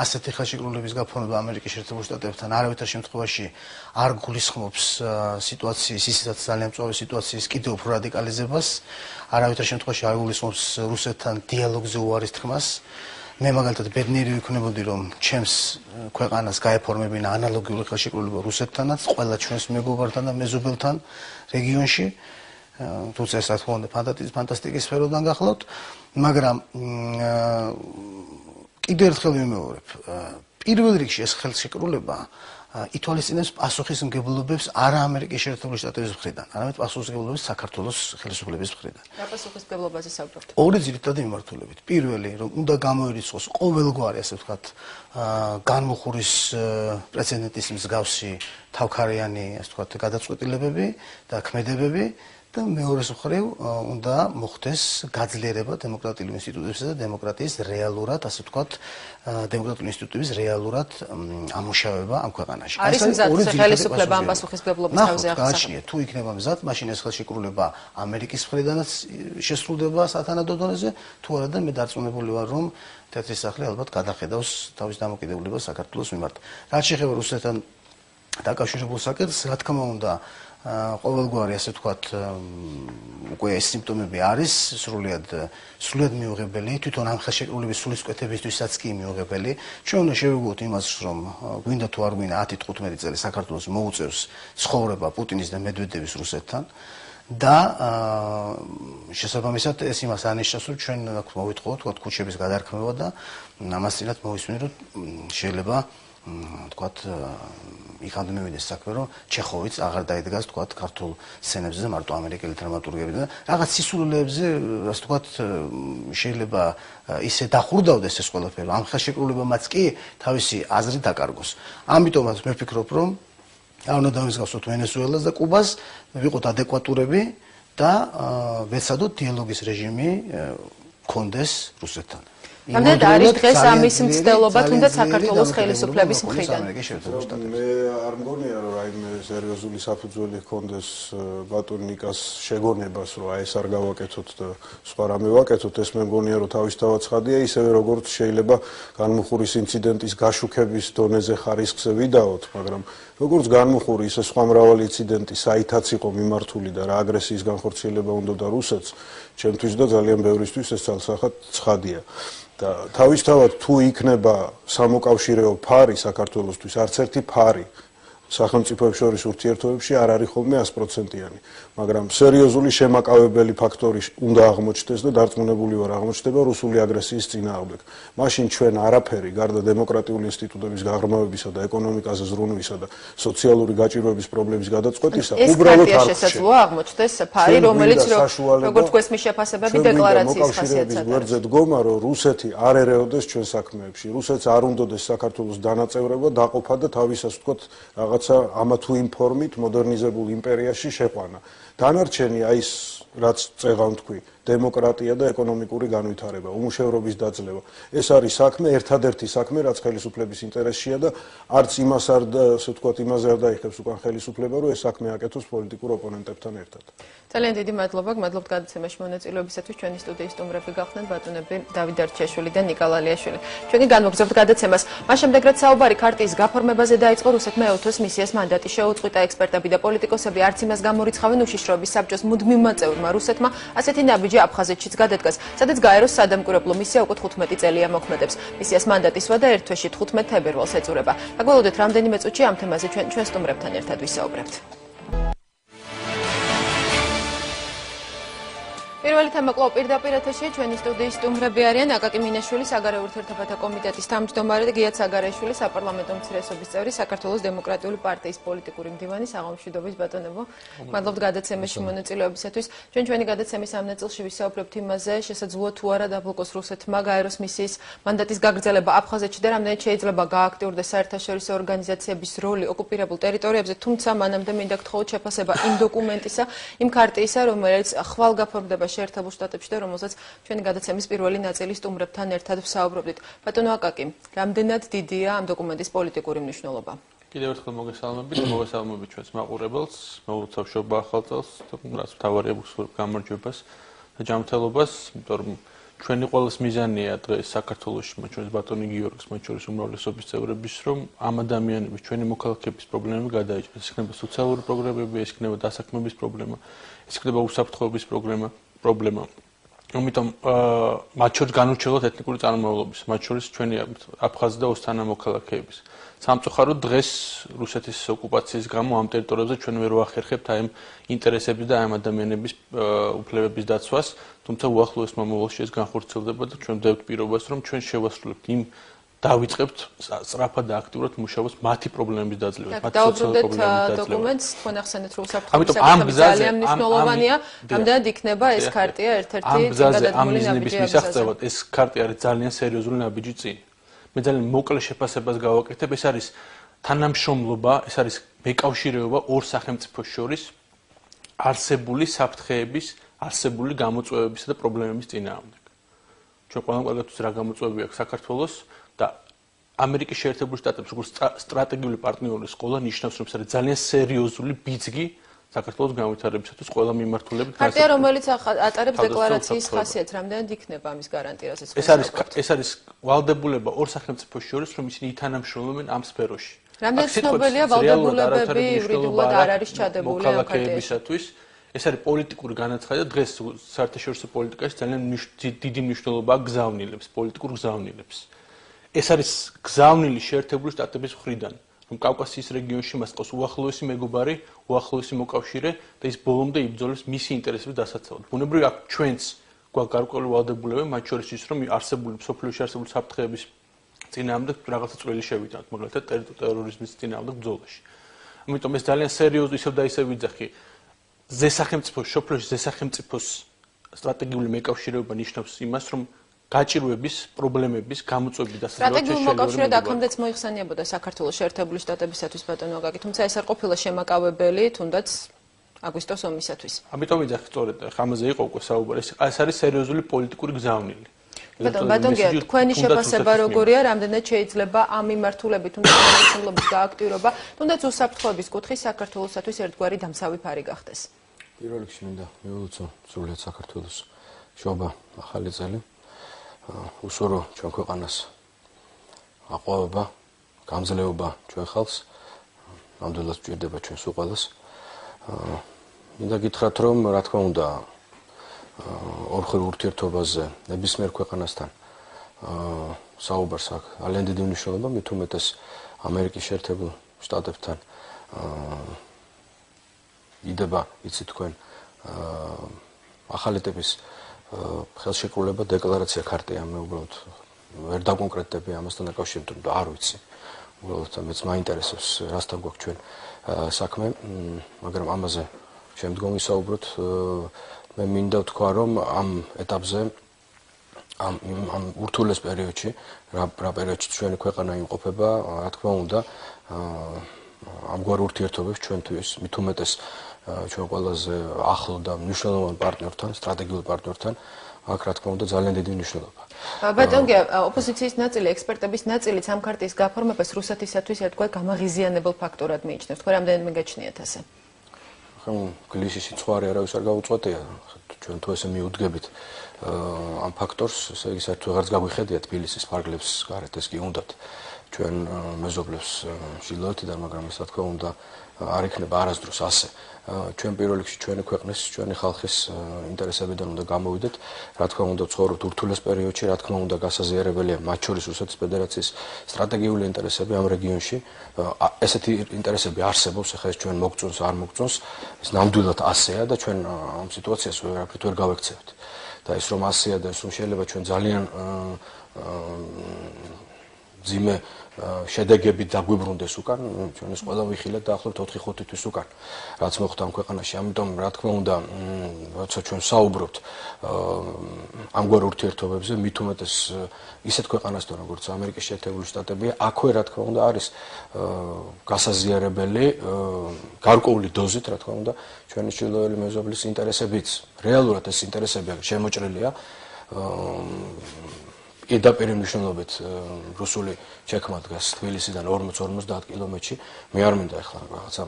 ასეთი ხელშეკრულების გაფორმება ამერიკის შეერთებულ შტატებთან არავითარ შემთხვევაში არ გულისხმობს სიტუაციის, ისედაც ძალიან მწვავე სიტუაციის კიდევ უფრო რადიკალიზებას, არავითარ შემთხვევაში არ გულისხმობს რუსეთთან დიალოგზე უარის თქმას. მე მაგალითად ბედნიერი ვიქნებოდი, რომ ჩემს ქვეყანას გაეფორმებინა ანალოგიური ხელშეკრულება რუსეთთანაც, ყველა ჩვენს მეგობართან და მეზობელთან რეგიონში. თუმცა ეს რა თქმა უნდა ფანტასტიკის სფეროდან გახლავთ, მაგრამ კიდევ ერთხელ ვიმეორებ, პირველ რიგში ეს ხელშეკრულება ითვალისწინებს პასუხისმგებლობებს არა ამერიკის შეერთებული შტატების მხრიდან, არამედ პასუხისმგებლობებს საქართველოს ხელისუფლების მხრიდან. რა პასუხისმგებლობაზე საუბრობთ? ორი ძირითადი მიმართულებით. პირველი, რომ უნდა გამოირიცხოს ყოველგვარი, ასე ვთქვათ, განმუხურის პრეცედენტის მსგავსი თავქარიანი, ასე ვთქვათ, გადაწყვეტილებები და ქმედებები. და მეორეს მხრივ უნდა მოხდეს გაძლიერება დემოკრატიული ინსტიტუტებისა და დემოკრატიის რეალურად, ასე ვთქვათ, დემოკრატიული ინსტიტუტების რეალურად ამუშავება ამ ქვეყანაში. არის მზად ხელისუფლება ამ პასუხისმგებლობის თავზე ახსნა. თუ იქნება მზად, მაშინ ეს ხელშეკრულება ამერიკის მხრიდანაც შესრულდება სათანადო დონეზე, თუ არა და მე დარწმუნებული ვარ, რომ თეთრი სახლი ალბათ გადახედავს თავის დამოკიდებულებას საქართველოს მიმართ. რაც შეეხება რუსეთთან დაკავშირებულ საკითხს, რა თქმა უნდა, ყოველგვარი, ასე ვთქვათ, უკვე ეს სიმპტომები არის სრულიად მიუღებელი, თვითონ ამ ხელშეკრულების სულისკვეთებისთვისაც კი მიუღებელი. ჩვენ უნდა შევეგუოთ იმას, რომ გვინდა თუ არ გვინდა 10-15 წელი საქართველოს მოუწევს ცხოვრება პუტინის და მედვედევის რუსეთთან და შესაბამისად ეს იმას ანიშნავს, რომ ჩვენ მოვითხოვოთ ქუჩების გადარქმევა და ამასთანავე მოვისმინოთ, რომ შეიძლება თქვათ იქამდე მივიდეს საქმე, რომ ჩეხოვიც აღარ დაიდგას თქვათ ქართულ სცენებზე მარტო ამერიკელი დრამატურგები და რაღაც სისულელეებზე, ასე თქვათ, შეიძლება ისე დახურდავდეს ეს ყველაფერი, ამ ხელშეკრულებამაც კი თავისი აზრი დაკარგოს. ამიტომაც მე ვფიქრობ, რომ არ უნდა დავისგავსოთ ვენესუელას და კუბას, ვიყოთ ადეკვატურები და ვეცადოთ დიალოგის რეჟიმი გქონდეს რუსეთთან. რამდენად არის დღეს ამის მცდელობა თუნდაც საქართველოს ხელისუფლების მხრიდან? მე არ მგონია რომ რაიმე სერიოზული საფუძველი ჰქონდეს ბატონ ნიკას შეგონებას რომ აი ეს არ გავაკეთოთ და სხვა რამე ვაკეთოთ. ეს მე მგონია რომ თავისთავად ცხადია, ისევე როგორც შეიძლება განმუხურის ინციდენტის გაშუქების დონეზე ხარისხზე ვიდაოთ, მაგრამ როგორც განმუხური ისე სხვა მრავალი ინციდენტი საითაც იყო მიმართული და რა აგრესიის განხორციელება უნდოდა რუსეთს, ჩემთვის და ძალიან ბევრისთვის ეს ცალსახად ცხადია. და თავისთავად თუ იქნება სამოკავშირეო ფარი საქართველოსთვის, არც ერთი ფარი სახელმწიფოებს შორის ურთიერთობებში არ არის ხოლმე 100%-იანი, მაგრამ სერიოზული შემაკავებელი ფაქტორი უნდა აღმოჩნდეს და დარწმუნებული ვარ აღმოჩნდება რუსული აგრესიის წინააღმდეგ. მაშინ ჩვენ არაფერი გარდა დემოკრატიული ინსტიტუტების გაღრმავებისა და ეკონომიკაზე ზრუნვისა და სოციალური გაჭირვების პრობლემის გადაწყვეტისა უბრალოდ არ შესაძლოა აღმოჩნდეს ფარი, რომელიც როგორც გვესმის შეფასებები დეკლარაციის ხასიათს გვერდზე დგომა, რომ რუსეთი არ ერეოდეს ჩვენ საქმეებში, რუსეთს არ უნდადეს საქართველოს დანაწევრება, დაყოფა და თავისას ვთქვათ რაღაც ამა თუ იმ ფორმით მოდერნიზებულ იმპერიაში შეყვანა. დანარჩენი აი ეს რაც წეღავ თქვი, დემოკრატია და ეკონომიკური განვითარება, უმუშევრობის დაძლევა. ეს არის საქმე, ერთადერთი საქმე, რაც ხელისუფლების ინტერესშია და არც იმას არ ასე ვთქვათ, იმაზე არ დაიხებს უკან ხელისუფლება, რომ ეს საქმე აკეთოს პოლიტიკურ ოპონენტებთან ერთად. ძალიან დიდი მადლობა, გმადლობთ გადაცემაში მონაწილეობისათვის. ჩვენი სტუდიის სტუმრები გახდნენ ბატონები დავით არჩიაშვილი და ნიკა ლალიაშვილი. ჩვენ განვაგრძობთ გადაცემას. მას შემდეგ რაც საუბარი ქარტიის გაფორმებაზე დაიწყო, რუსეთმა ეუთოს მისიას მანდატი შეუწყვიტა. ექსპერტები და პოლიტიკოსები არც იმას გამორიცხავენ უშიშროების საბჭოს მუდმივმა წევრმა რუსეთმა ასეთი ნაბიჯი აფხაზეთშიც გადადგას, სადაც გაეროს სადამკვირვებლო მისია უკვე 15 წელია მოქმედებს. მისიას მანდატის ვადა ერთ თვეში 15 თებერვალს ეწურება. დაგვალოდეთ რამდენიმე წუთში ამ თემაზე ჩვენ სტუმრებთან ერთად ვისაუბრებთ. პირველი თემა კვლავ პირდაპირ ეთერშია. ჩვენი სტუდიის სტუმრები არიან აკაკი მინაშვილი, საგარეო ურთიერთობათა კომიტეტის თავმჯდომარე და გია ცაგარეიშვილი, საპარლამენტო უმცირესობის წევრი, საქართველოს დემოკრატიული პარტიის პოლიტიკური მდივანი, საღამოშვიდობის ბატონებო. მადლობთ გადაცემაში მონაწილეობისათვის. ჩვენი გადაცემის ამ ნაწილში ვისაუბრებთ იმაზე, შესაძლოა თუ არა დაბლოკოს რუსეთმა გაეროს მისიის მანდატის გაგრძელება აფხაზეთში და რამდენად შეიძლება გააქტიურდეს საერთაშორისო ორგანიზაციების როლი ოკუპირებულ ტერიტორიებზე, თუმცა მანამდე მინდა გთხოვოთ შეფასება იმ დოკუმენტისა, იმ ქარტიისა, რომელიც ხვალ გაფორმდება შეერთებულ შტატებში და რომელსაც ჩვენი გადაცემის პირველი ნაწილის სტუმრებთან ერთად ვსაუბრობდით. ბატონო აკაკი, რამდენად დიდია ამ დოკუმენტის პოლიტიკური მნიშვნელობა? კიდევ ერთხელ მოგესალმებით ჩვენს მაყურებელს, მოულოცავ შობა ახალ წელს და რაც მთავარია ვუსურვებ გამარჯვებას და ჯანმრთელობას, იმიტომ რომ ჩვენი ყველას მიზანია დღეს საქართველოში, მათ შორის ბატონი გიორგის, მათ შორის უმრავლესობის წევრების, რომ ამ ადამიანების, ჩვენი მოქალაქეების პრობლემები გადაიჭრას. ეს იქნება სოციალური პრობლემები, ეს იქნება დასაქმების პრობლემა, ეს იქნება უსაფრთხოების პრობლემა. ამიტომ მათ შორის განურჩევლად ეთნიკური წარმომავლობის, მათ შორის ჩვენი აფხაზი და ოსთანა მოქალაქეების. სამწუხაროდ დღეს რუსეთის ოკუპაციის გამო ამ ტერიტორიებზე ჩვენ ვერ ვახერხებთ აი ამ ინტერესების და აი ამ ადამიანების უფლებების დაცვას, თუმცა უახლოეს მომავალში ეს განხორციელდება და ჩვენ ვდებთ პირობას, რომ ჩვენ შევასრულებთ იმ დავიწყებთ სწრაფად და აქტიურად მუშაობას მათი პრობლემების დაძლევად, მათი სოციალური პრობლემების დაძლევად. დოკუმენტს თქვენ ახსენეთ რომ უსაფრთხოების საკითხი ძალიან მნიშვნელოვანია, ამდენად იქნება ეს ქარტია ერთ-ერთი გადადგმული ნაბიჯი მისაღწევად. ეს ქარტია არის ძალიან სერიოზული ნაბიჯი წინ. მე ძალიან მოკლე შეფასებას გავაკეთებ, ეს არის თანამშრომლობა, ეს არის მეკავშირეობა ორ სახელმწიფოს შორის არსებული საფრთხეების, არსებული გამოწვევებისა და პრობლემების წინააღმდეგ. ჩვენ ყველამ კარგად რა გამოწვევები აქვს საქართველოს და ამერიკის შეერთებულ შტატებს როგორც სტრატეგიული პარტნიორის ყოლა ნიშნავს, რომ ეს არის ძალიან სერიოზული ბიძგი საქართველოს განვითარებისათვის ყველა მიმართულებით. ქარტია, რომელიც ატარებს დეკლარაციის ხასიათს, რამდენად იქნება ამის გარანტირას ეს არის ვალდებულება ორ სახელმწიფოს შორის, რომ ისინი ითანამშრომლობენ ამ სფეროში. რამდენად ცნობილია ვალდებულებები იურიდიულად არ არის ჩადებული ამ ქარტიისათვის. ეს არის პოლიტიკური განაცხადი და დღეს საერთაშორისო პოლიტიკაში ძალიან დიდი მნიშვნელობა აქვს გზავნილებს, პოლიტიკურ გზავნილებს. ეს არის გზავნილი შეერთებული შტატების მხრიდან, რომ კავკასიის რეგიონში მას ყავს უახლოესი მეგობარი, უახლოესი მოკავშირე და ის ბოლომდე იბრძოლებს მისი ინტერესების დასაცავად. ბუნებრივია აქ ჩვენც გვაქვს გარკვეული ვალდებულებები, მათ შორის ის, რომ არსებული მსოფლიოში არსებული საფრთხეების წინააღმდეგ რაღაცა წვლილი შევიტანოთ, მაგალითად ტერორიზმის წინააღმდეგ ბრძოლაში. ამიტომ ეს ძალიან სერიოზული ისევ და ისევ ვიძახი ზესახელმწიფოს, სოფლიოში ზესახელმწიფოს სტრატეგიული მეკავშირეობა ნიშნავს იმას, რომ გაჭირვების, პრობლემების გამოწვევები და სტრატეგიულ მოკავშირედ აქამდეც მოიხსენიებოდა საქართველოს შეერთებული შტატებისათვის ბატონო გაკი, თუმცა ეს არ ყოფილა შემაკავებელი, თუნდაც აგვისტოს ომისათვის. ამიტომ ვიძახი სწორედ ამაზე იყო უკვე საუბარი, ეს არის სერიოზული პოლიტიკური გზავნილი. ბატონ გია, თქვენი შეფასება როგორია, რამდენად შეიძლება ამ მიმართულებით თუნდაც თანამშრომლობის გააქტიურება, თუნდაც უსაფრთხოების კუთხის საქართველოსათვის ერთგვარი დამცავი ფარი გახდეს. პირველ რიგში მინდა მივულოცო სრულად საქართველოს შობა ახალი წელი. უსურო ჩვენ ქვეყანას აყვავება, გამძლეობა ჩვენ ხალხს, ნამდვილად გვჭირდება ჩვენ სულ ყველას. მინდა გითხრათ, რომ რა თქმა უნდა ორმხრივ ურთიერთობაზე ნებისმიერ ქვეყანასთან საუბარს აქვს ძალიან დიდი მნიშვნელობა, მით უმეტეს ამერიკის შეერთებულ შტატებთან იდება, იცით თქვენ, ახალი ტიპის ხელშეკრულება, დეკლარაცია, ქარტია, მე უბრალოდ ვერ დაკონკრეტები ამასთან დაკავშირებით, არ ვიცი. უბრალოდ მეც მაინტერესებს, რასთან გვაქვს ჩვენ საქმე, მაგრამ ამაზე შემდგომ ვისაუბროთ. მე მინდა ვთქვა, რომ ამ ეტაპზე ამ ურთულეს პერიოდში, რა პერიოდში ჩვენი ქვეყანა იმყოფება, რა თქმა უნდა, ამგვარ ურთიერთობებს ჩვენთვის მით უმეტეს ჩვენ ყველაზე ახლო და მნიშვნელოვან პარტნიორთან, სტრატეგიულ პარტნიორთან აქვს რა თქმა უნდა ძალიან დიდი მნიშვნელობა. ბატონ გია, ოპოზიციის ნაწილი, ექსპერტების ნაწილიც ამ ქარტის გაფორმებას რუსეთისათვის ერთგვარ გამაღიზიანებელ ფაქტორად მიიჩნევს. თქვენ რამდენად მიგაჩნიათ ასე? ხომ გლისში სიცხარე არავის არ გაუწყვეტია. ჩვენ თუ ესე მიუდგებით ამ ფაქტორს, ესე იგი საერთოდ აღარც გაგვიხედია თბილისის ფარგლებს გარეთ, ეს კი უნდათ ჩვენ მეზობლებს შილოთიდან, მაგრამ ეს რა თქმა უნდა არ იქნება არასდროს ასე. ჩვენ პირველ რიგში ჩვენი ქვეყნის, ჩვენი ხალხის ინტერესებიდან უნდა გამოვიდეთ. რა თქმა უნდა, ვცხოვრობთ ურთულეს პერიოდში, რა თქმა უნდა, გასაზიარებელია მათ შორის რუსეთის ფედერაციის სტრატეგიული ინტერესები ამ რეგიონში. ესეთი ინტერესები არსებობს, ახლა ეს ჩვენ მოგწონს, არ მოგწონს, ეს ნამდვილად ასეა და ჩვენ ამ სიტუაციას ვერაფრით ვერ გავექცევთ. და ის რომ ასეა და ის რომ შეიძლება ჩვენ ძალიან ძიმე შედეგები დაგვიბრუნდეს უკან, ჩვენ ეს ყველა ვიხილეთ დაახლოებით 4-5 თვის უკან, რაც მოხდა ამ ქვეყანაში. ამიტომ რა თქმა უნდა, როცა ჩვენ საუბრობთ ამგვარ ურთიერთობებზე, მით უმეტეს ისეთ ქვეყანასთან, როგორც ამერიკის შეერთებული შტატები, აქვე რა თქმა უნდა არის გასაზიარებელი გარკვეული დოზით, რა თქმა უნდა, ჩვენი ჩრდილოელი მეზობლის ინტერესებიც, რეალურად ეს ინტერესები შემოჭრილია პირდაპირ მნიშვნელობით რუსული ჩექმა დგას თბილისიდან 40-50 კილომეტრში. მე არ მინდა ახლა რაღაცა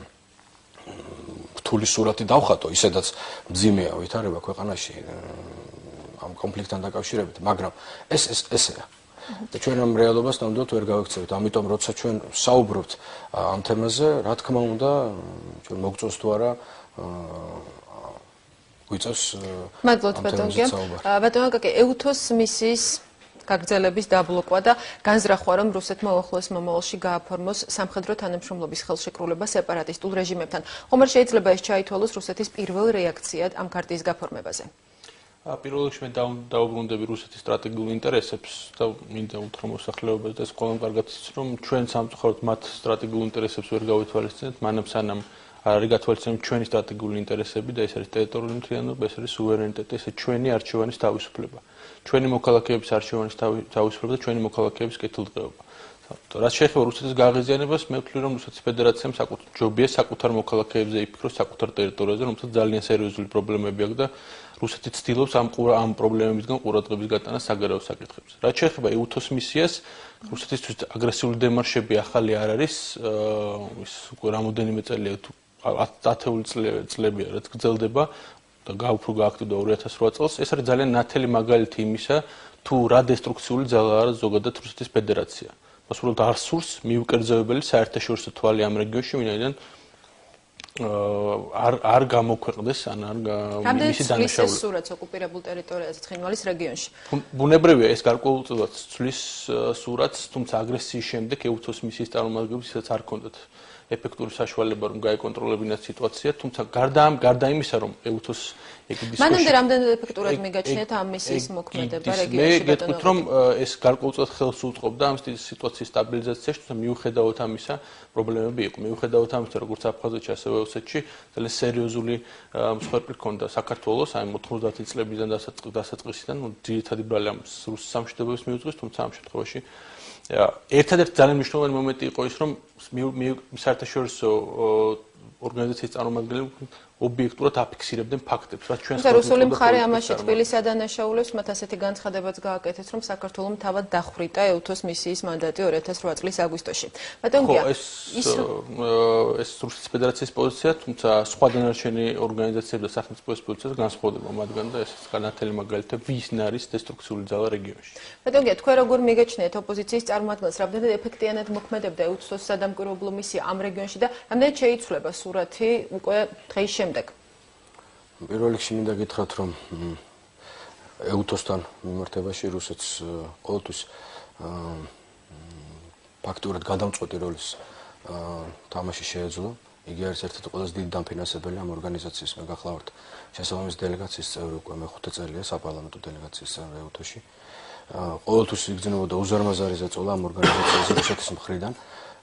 რთული სურათი დავხატო, ისედაც მძიმეა ვითარება ქვეყანაში ამ კონფლიქტთან დაკავშირებით, მაგრამ ესეა. და ჩვენ ამ რეალობას ნამდვილად ვერ გავექცევით. ამიტომ როცა ჩვენ საუბრობთ ამ თემაზე, რა თქმა უნდა, ჩვენ მოგწონს თუ არა გვიწევს მადლობთ ბატონ გია. ბატონ გაკი, ეუთოს მისიის გაგრძელების დაბლოკვა და განზრახვა, რომ რუსეთმა უახლოეს მომავალში გააფორმოს სამხედრო თანამშრომლობის ხელშეკრულება სეპარატისტულ რეჟიმებთან. ხომ არ შეიძლება ეს ჩაითვალოს რუსეთის პირველ რეაქციად ამ ქარტიის გაფორმებაზე? პირველ რიგში მე დაუბრუნდები რუსეთის სტრატეგიულ ინტერესებს და მინდა უთხრა მოსახლეობას და ეს ყველამ კარგად იცის, რომ ჩვენ სამწუხაროდ მათ სტრატეგიულ ინტერესებს ვერ გავითვალისწინებთ, მანამ სანამ არ არის გათვალისწინებული ჩვენი სტრატეგიული ინტერესები და ეს არის ტერიტორიული მთლიანობა, ეს არის სუვერენიტეტი, ეს ჩვენი არჩევანის თავისუფლება. ჩვენი მოქალაქეების არჩევანის თავისუფლება და ჩვენი მოქალაქეების კეთილდღეობა. რაც შეეხება რუსეთის გაღიზიანებას, მე ვთვლი, რომ რუსეთის ფედერაციამ ჯობია საკუთარ მოქალაქეებზე იფიქროს, საკუთარ ტერიტორიაზე, რომელსაც ძალიან სერიოზული პრობლემები აქვს და რუსეთი ცდილობს ამ პრობლემებისგან ყურადღების გატანა საგარეო საკითხებზე. რაც შეეხება ეუთოს მისიას, რუსეთისთვის აგრესიული დემარშები ახალი არ არის, ის უკვე რამოდენიმე წელია თუ 10 წლებია, რაც გრძელდება და უფრო გააქტიურდა 2008 წელს. ეს არის ძალიან ნათელი მაგალითი იმისა, თუ რა დესტრუქციული ძალა არის ზოგადად რუსეთის ფედერაცია. უბრალოდ არ სურს მიუკერძოებელი საერთაშორისო თვალი ამ რეგიონში, ვინაიდან არ გამოქვეყნდეს ან არ მისი დანაშაული. რამდენი სურათს ოკუპირებულ ტერიტორიაზე ცხინვალის რეგიონში? ბუნებრივია ეს გარკვეულწილად ცვლის სურათს, თუმცა აგრესიის შემდეგ ეუთოს მისიის წარმომადგენლებს ისაც არ ქონდათ ეფექტური საშუალება რომ გაეკონტროლებინათ სიტუაცია, თუმცა გარდა იმისა რომ EUTOS მანამდე რამდენად ეფექტურად მიგაჩნიათ ამ მისიის მოქმედება რეგიონში? მე გეტყვით რომ ეს გარკვეულწილად ხელს უწყობდა ამ სიტუაციის სტაბილიზაციაში, თუმცა მიუხედავად ამისა პრობლემები იყო. მიუხედავად ამისა, როგორც აფხაზეთში, ასევე ოსეთში ძალიან სერიოზული მსხვერპლი ჰქონდა საქართველოს, აი 90 წლებიდან დასაწყისიდან, ძირითადი ბრალი ამ რუს სამშვიდობოების მიუძღვის, თუმცა ამ შემთხვევაში ერთადერთი ძალიან მნიშვნელოვანი მომენტი იყო ის, რომ საერთაშორისო ორგანიზაციის წარმომადგენლები ობიექტურად აფიქსირებდნენ ფაქტებს, რაც ჩვენს რუსული მხარე ამაში თბილისს ადანაშაულებს, მათ ასეთი განცხადებაც გააკეთეს, რომ საქართველოს თავად დახვრიტა EUTOS მისიის მანდატი 2008 წლის აგვისტოში. ბატონია, ეს რუსეთის ფედერაციის პოზიცია, თუმცა სხვა დანარჩენი ორგანიზაციები და სახელმწიფოების პოზიციას განსხვავდება მათგან და ეს განათელი მაგალითად ვინ არის დესტრუქციული ძალა რეგიონში. ბატონია, თქვენ როგორ მიგაჩნიათ ოპოზიციის წარმომადგენლს, რამდენად ეფექტიანად მოქმედებდა EUTOS სადამკვირვებლო მისია ამ რეგიონში და რამდენად შეიცვლება სურათი უკვე დღის შემდეგ? პირველ რიგში მინდა გითხრათ, რომ EUTOS-თან მიმართებაში რუსეთს ყოველთვის ფაქტურად გადამწყვეტი როლის თამაში შეეძლო. იგი არის ერთ-ერთი ყველაზე დიდი დამფინანსებელი ამ ორგანიზაციის. მე გახლავართ შესაბამის დელეგაციის წევრი უკვე მე-5 წელია საპარლამენტო დელეგაციის წევრი EUTOS-ში. ყოველთვის იგრძნობოდა უზარმაზარი ზეწოლა ამ ორგანიზაციის რუსეთის მხრიდან.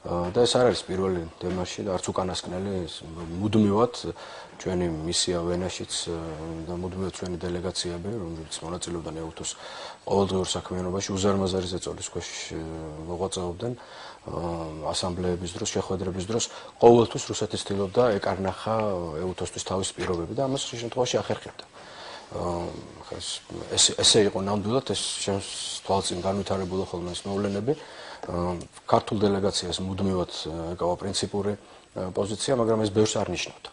და ეს არ არის პირველი დემარში და არც უკანასკნელი, მუდმივად ჩვენი მისია ვენაშიც და მუდმივად ჩვენი დელეგაციები, რომლებიც მონაწილეობდნენ EUTOS ყოველდღიურ საქმიანობაში, უზარმაზარი ზეწოლის ქვეშ მოღვაწეობდნენ ასამბლეების დროს, შეხვედრების დროს, ყოველთვის რუსეთი ცდილობდა ეკარნახა EUTOS-თვის თავის პირობები და ამას შემთხვევაში ახერხებდა. ესე იყო ნამდვილად ეს ჩემს თვალწინ განვითარებულა ხოლმე ეს მოვლენები. ქართულ დელეგაციას მუდმივად ეკავა პრინციპური პოზიცია, მაგრამ ეს ბევრს არ ნიშნავდა.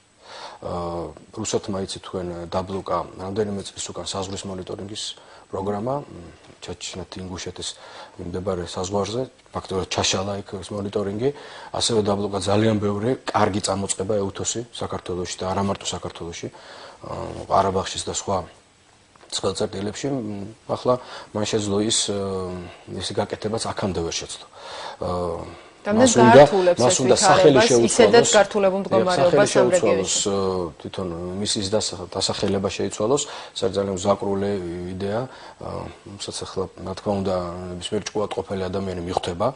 რუსეთმა იცით თქვენ დაბლოკა რამდენიმე წლის უკან საზღვრის მონიტორინგის პროგრამა ჩაჩნეთ-ინგუშეთის მდებარე საზღვარზე, ფაქტობრივად ჩაშალა იქ ეს მონიტორინგი, ასევე დაბლოკა ძალიან ბევრი კარგი წამოწყება EUTOS-ი საქართველოში და არა მარტო საქართველოში, ყარაბაღშიც და სხვა წყალწერტილებში. ახლა მან შეძლო ისი გაკეთებაც აქამდე ვერ შეძლო. მას უნდა სახელი შეუცვალოს, თვითონ მისის დასახელება შეიცვალოს, ეს არის ძალიან მზაკრული იდეა, რომელსაც ახლა რა თქმა უნდა ნებისმიერ ჭკუად ყოფილი ადამიანი მიხვდება,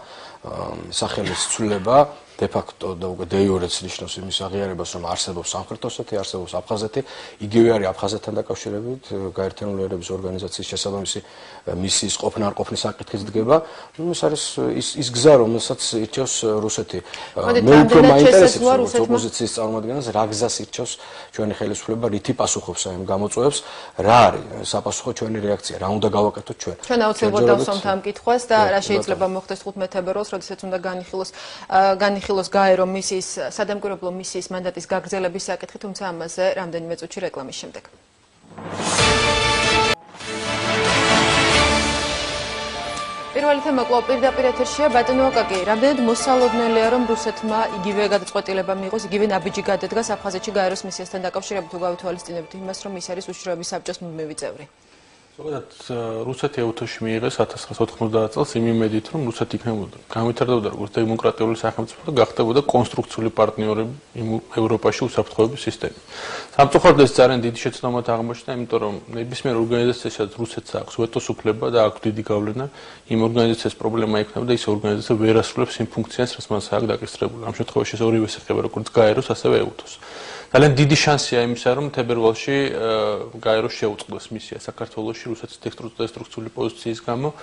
სახელის ცვლილება de facto და უკვე de jure-ც ნიშნავს იმის აღიარებას, რომ არსებობს სამხრეთ ოსეთი, არსებობს აფხაზეთი, იგივე არის აფხაზეთთან დაკავშირებით, გაერთიანებული ერების ორგანიზაციის შესაბამისი მისიის ყოფნა არ ყოფნის საკითხიც დგება. ეს არის ის გზა, რომელსაც ირჩევს რუსეთი. მე უფრო მაინტერესებს ოპოზიციის წარმომადგენელს, რა გზას ირჩევს ჩვენი ხელისუფლება, რითი პასუხობს ამ გამოწვევებს, რა არის საპასუხო ჩვენი რეაქცია, რა უნდა გავაკეთოთ ჩვენ. ჩვენ აუცილებლად დავსვამთ ამ კითხვას და რა შეიძლება მოხდეს 15 თებერვალს, როდესაც უნდა განიხილოს გაერო მისიის სადამკვირვებლო მისიის მანდატის გაგრძელების საკითხი, თუმცა ამაზე რამდენიმე წუთში რეკლამის შემდეგ. პირველი თემა კვლავ პირდაპირ ეთერშია. ბატონო აკაკი, რამდენად მოსალოდნელია, რომ რუსეთმა იგივე გადაწყვეტილება მიიღოს, იგივე ნაბიჯი გადადგას აფხაზეთში გაეროს მისიასთან დაკავშირებით, თუ გავითვალისწინებთ იმას, რომ ის არის უშიშროების საბჭოს მუდმივი წევრი? ზოგადად რუსეთი EUTOS-ში მიიღეს 1990 წელს იმ იმედით, რომ რუსეთი იქნებოდა განვითარდებოდა როგორც დემოკრატიული სახელმწიფო და გახდებოდა კონსტრუქციული პარტნიორი ევროპაში უსაფრთხოების სისტემით. სამწუხაროდ ეს ძალიან დიდი შეცდომად აღმოჩნდა, იმიტომ რომ ნებისმიერ ორგანიზაციაში რუსეთს აქვს ვეტოს უფლება და აქვს დიდი გავლენა, იმ ორგანიზაციას პრობლემა იქნება და ის ორგანიზაცია ვერ ასრულებს იმ ფუნქციას, რაც მას აქვს დაკისრებული. ამ შემთხვევაში ეს ორივე ეხება როგორც გაეროს, ასევე EUTOS. ძალიან დიდი შანსია იმისა, რომ თებერვალში გაეროს შეუწყდეს მისია საქართველოში რუსეთის დესტრუქციული პოზიციის გამო.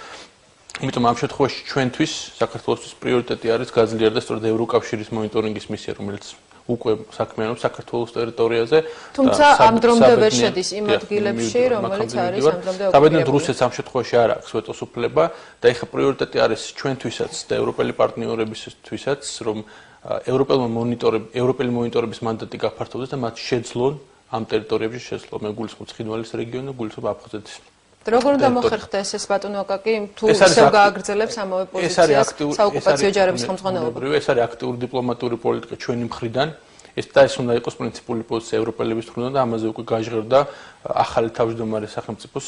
იმიტომ ამ შემთხვევაში ჩვენთვის საქართველოსთვის პრიორიტეტი არის გაძლიერდა სწორედ ევროკავშირის მონიტორინგის მისია, რომელიც უკვე საქმიანობს საქართველოს ტერიტორიაზე. თუმცა ამ დრომდე ვერ შედის იმ ადგილებში, რომელიც არის ამ დრომდე ოკუპირებული. საბედნიეროდ რუსეთს ამ შემთხვევაში არ აქვს ვეტოს უფლება და ეხლა პრიორიტეტი არის ჩვენთვისაც და ევროპელი პარტნიორებისთვისაც, რომ ევროპელი მონიტორების მანდატი გაფართოვდეს და მათ შეძლონ ამ ტერიტორიებში შესვლა. მე გულისხმობ ცხინვალის რეგიონი და გულისხმობ აფხაზეთის. როგორ უნდა მოხერხდეს ეს ბატონო აკაკი, თუ ისევ გააგრძელებს ამავე პოზიციას საოკუპაციო ჯარების ხელმძღვანელობა? ეს არის აქტიური დიპლომატიური პოლიტიკა ჩვენი მხრიდან. ეს უნდა იყოს პრინციპული პოზიცია ევროპელების მხრიდან და ამაზე უკვე გაჟღერდა ახალი თავმჯდომარე სახელმწიფოს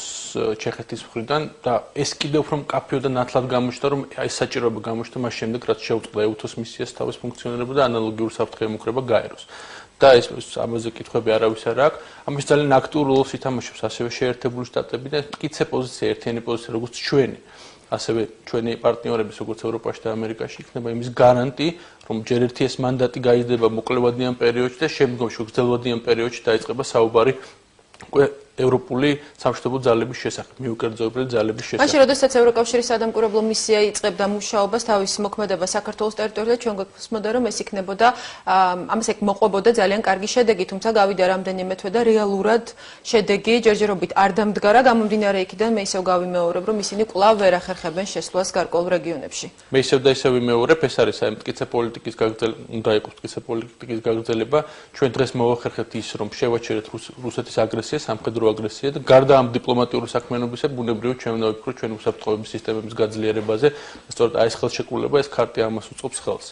ჩეხეთის მხრიდან და ეს კიდევ უფრო მკაფიო და ნათლად გამოჩნდა, რომ ეს საჭიროება გამოჩნდა მას შემდეგ, რაც შეუწყდა EUTOS მისიას თავის ფუნქციონირება და ანალოგიური საფრთხე ემუქრება გაეროს. და ეს ამაზე კითხვები არავის არ აქვს. ამის ძალიან აქტიურ როლს ითამაშებს ასევე შეერთებული შტატები და მტკიცე პოზიცია, ერთიანი პოზიცია, როგორც ჩვენი, ასევე ჩვენი პარტნიორების, როგორც ევროპაში და ამერიკაში, იქნება იმის გარანტი, რომ ჯერ ერთი ეს მანდატი გაიზრდება მოკლევადიან პერიოდში და შემდგომში გრძელვადიან პერიოდში დაიწყება საუბარი ევროპული სამშვიდობო ძალების შესახებ, მიუკერძოებელი ძალების შესახებ. მაშინ, როდესაც ევროკავშირის სადამკვირვებლო მისია იწყებდა მუშაობას, თავის მოქმედება საქართველოს ტერიტორიაზე, ჩვენ გვესმოდა, რომ ეს იქნებოდა ამას ეგ მოყვებოდა ძალიან კარგი შედეგი, თუმცა გავიდა რამდენიმე თვე და რეალურად შედეგი ჯერჯერობით არ დამდგარა, გამომდინარე იქიდან მე ისევ გავიმეორებ, რომ ისინი კვლავ ვერ ახერხებენ შესვლას გარკვეულ რეგიონებში. მე ისევ და ისევ ვიმეორებ, ეს არის აი მტკიცე პოლიტიკის გაგრძელება, უნდა იყოს მტკიცე პოლიტიკის გაგრძელება. ჩვენ დღეს მოვახერხებთ ის, რომ შევაჩერეთ რუსეთის აგრესია, სამხედრო აგრესია და გარდა ამ დიპლომატიური საქმიანობისა, ბუნებრივად ჩვენ უნდა ვიფიქროთ ჩვენი უსაფრთხოების სისტემების გაძლიერებაზე. სწორედ აი ეს ხელშეკრულება, ეს ქარტია ამას უწყობს ხელს.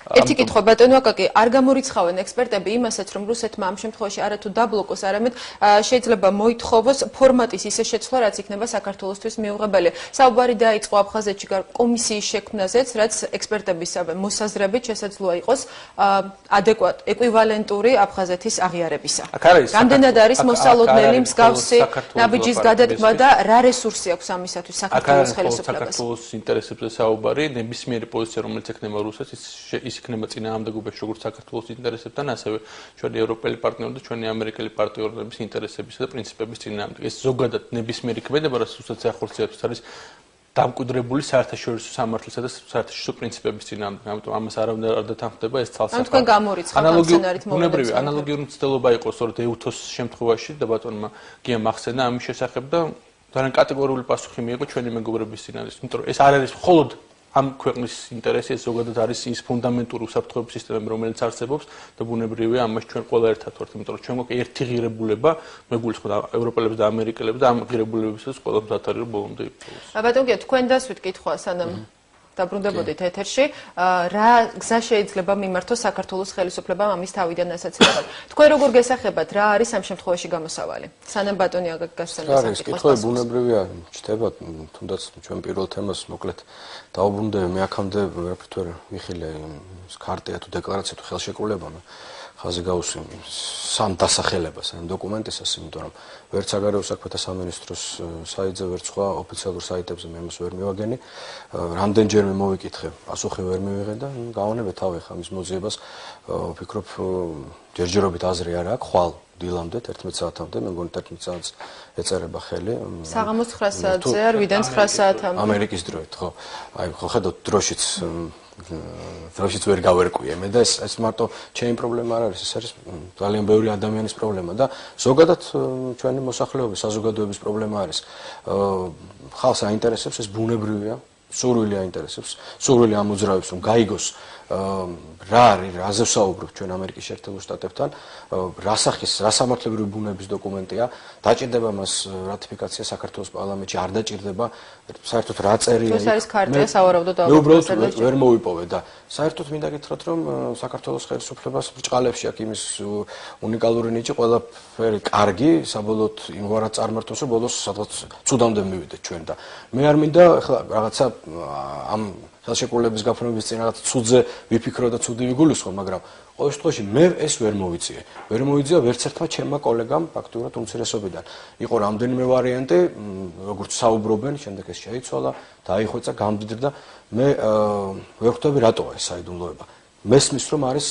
ერთი კითხვა ბატონო აკაკი, არ გამორიცხავენ ექსპერტები იმასაც, რომ რუსეთმა ამ შემთხვევაში არათუ დაბლოკოს, არამედ შეიძლება მოითხოვოს ფორმატის ისე შეცვლა, რაც იქნება საქართველოსთვის მიუღებელია. საუბარი დაიწყო აფხაზეთში კომისიის შექმნაზეც, რაც ექსპერტების მოსაზრებით შესაძლოა იყოს ადეკვატ, ეკვივალენტური აფხაზეთის აღიარებისა. რამდენად არის მოსალოდნელი მსგავსი ნაბიჯის გადადგმა და რა რესურსი აქვს ამისათვის საქართველოს ხელისუფლებას? საქართველოს ინტერესებზე საუბარი, ნებისმიერი პოზიცია, რომელიც ექნება რუსეთს, ის იქნება წინააღმდეგობაში როგორც საქართველოს ინტერესებთან, ასევე ჩვენი ევროპელი პარტნიორები და ჩვენი ამერიკელი პარტნიორების ინტერესებისა და პრინციპების წინააღმდეგ. ეს ზოგადად ნებისმიერი ქმედება, რაც რუსეთს ახორციელებს, არის დამკვიდრებული საერთაშორისო სამართლისა და საერთაშორისო პრინციპების წინააღმდეგ. ამიტომ ამას არავინ არ დათანხმდება ეს ცალსახად. თქვენ გამორიცხავთ ამ სცენარით ბუნებრივი ანალოგიური მცდელობა იყო სწორედ EUTOS შემთხვევაში და ბატონმა გიამ ახსენა ამის შესახებ და ძალიან კატეგორიული პასუხი მიიღო ჩვენი მეგობრების წინაშე. იმიტომ რომ ეს არ არის მხოლოდ ამ ქვეყნის ინტერესი, ეს ზოგადად არის ის ფუნდამენტური უსაფრთხოების სისტემები, რომელიც არსებობს და ბუნებრივია ამას ჩვენ ყველა ერთად ვართ, იმიტომ რომ ჩვენ გვაქვს ერთი ღირებულება, მეგულისხმობ ევროპელებს და ამერიკელებს და ამ ღირებულებებსაც ყველა მზად არის რომ ბოლომდე იპოვოს. ბატონო, თქვენ დასვით კითხვა სანამ დაბრუნდებოდით ეთერში, რა გზა შეიძლება მიმართოს საქართველოს ხელისუფლებამ ამის თავიდან ასაცილებლად. თქვენ როგორ გესახებათ, რა არის ამ შემთხვევაში გამოსავალი? სანამ ბატონი გასცემს ეს კითხვები ბუნებრივია, ჩდება, თუნდაც ჩვენ პირველ თემას მოკლედ დაუბრუნდები, მე აქამდე ვერაფრით ვერ ვიხილე ის ქარტია თუ დეკლარაცია თუ ხელშეკრულება, ხაზი გავუსვი სამ დასახელებას ამ დოკუმენტისას, იმიტომ რომ ვერც საგარეო საქმეთა სამინისტროს საიტზე, ვერც სხვა ოფიციალურ საიტებზე მე ამას ვერ მივაგენი. რამდენჯერმე მოვიკითხე, პასუხი ვერ მივიღე და გავანებე თავი ხა ამის მოძიებას, ვფიქრობ ჯერჯერობით აზრი არ აქვს, ხვალ დილამდე 11 საათამდე, მე მგონი 11 საათს ეწერება ხელი. საღამოს 9 საათზე არ ვიდან 9 საათამდე. ამერიკის დროით, ხო. აი, ხო ხედავთ დროშიც დროშიც ვერ გავერკვიე მე და ეს მარტო ჩემი პრობლემა არ არის, ეს არის ძალიან ბევრი ადამიანის პრობლემა და ზოგადად ჩვენი მოსახლეობის, საზოგადოების პრობლემა არის. ხალხს აინტერესებს, ეს ბუნებრივია, სურვილი აინტერესებს, სურვილი ამოძრავებს, რომ გაიგოს რა არის, რაზე ვსაუბრობ ჩვენ ამერიკის შეერთებულ შტატებთან, რა სახის, რა სამართლებრივი ბუნების დოკუმენტია, დაჭირდება მას რატიფიკაცია საქართველოს პარლამენტში, არ დაჭირდება, საერთოდ რა წერია. ეს არის ქარტია სავარაუდოდ მე უბრალოდ ვერ მოვიპოვე და საერთოდ მინდა გითხრათ, რომ საქართველოს ხელისუფლებას ბრჭყალებში აქვს იმის უნიკალური ნიჭი, ყველაფერი კარგი, საბოლოოდ იმგვარად წარმართოს, რომ ბოლოს სადღაც ცუდამდე მივიდეთ ჩვენ და მე არ მინდა ახლა რაღაცა ამ ხელშეკრულების გაფორმების წინ რაღაც ცუდზე ვიფიქრო და ცუდი ვიგულისხო, მაგრამ ყოველ შემთხვევაში მე ეს ვერ მოვიწიე. ვერ მოვიწია ვერც ერთმა ჩემმა კოლეგამ ფაქტურად უმცირესობიდან. იყო რამდენიმე ვარიანტი, როგორც საუბრობენ, შემდეგ ეს შეიცვალა, დაიხვეწა, გამდიდრდა და მე ვერ ხვდები რატოა ეს საიდუმლოება. მესმის რომ არის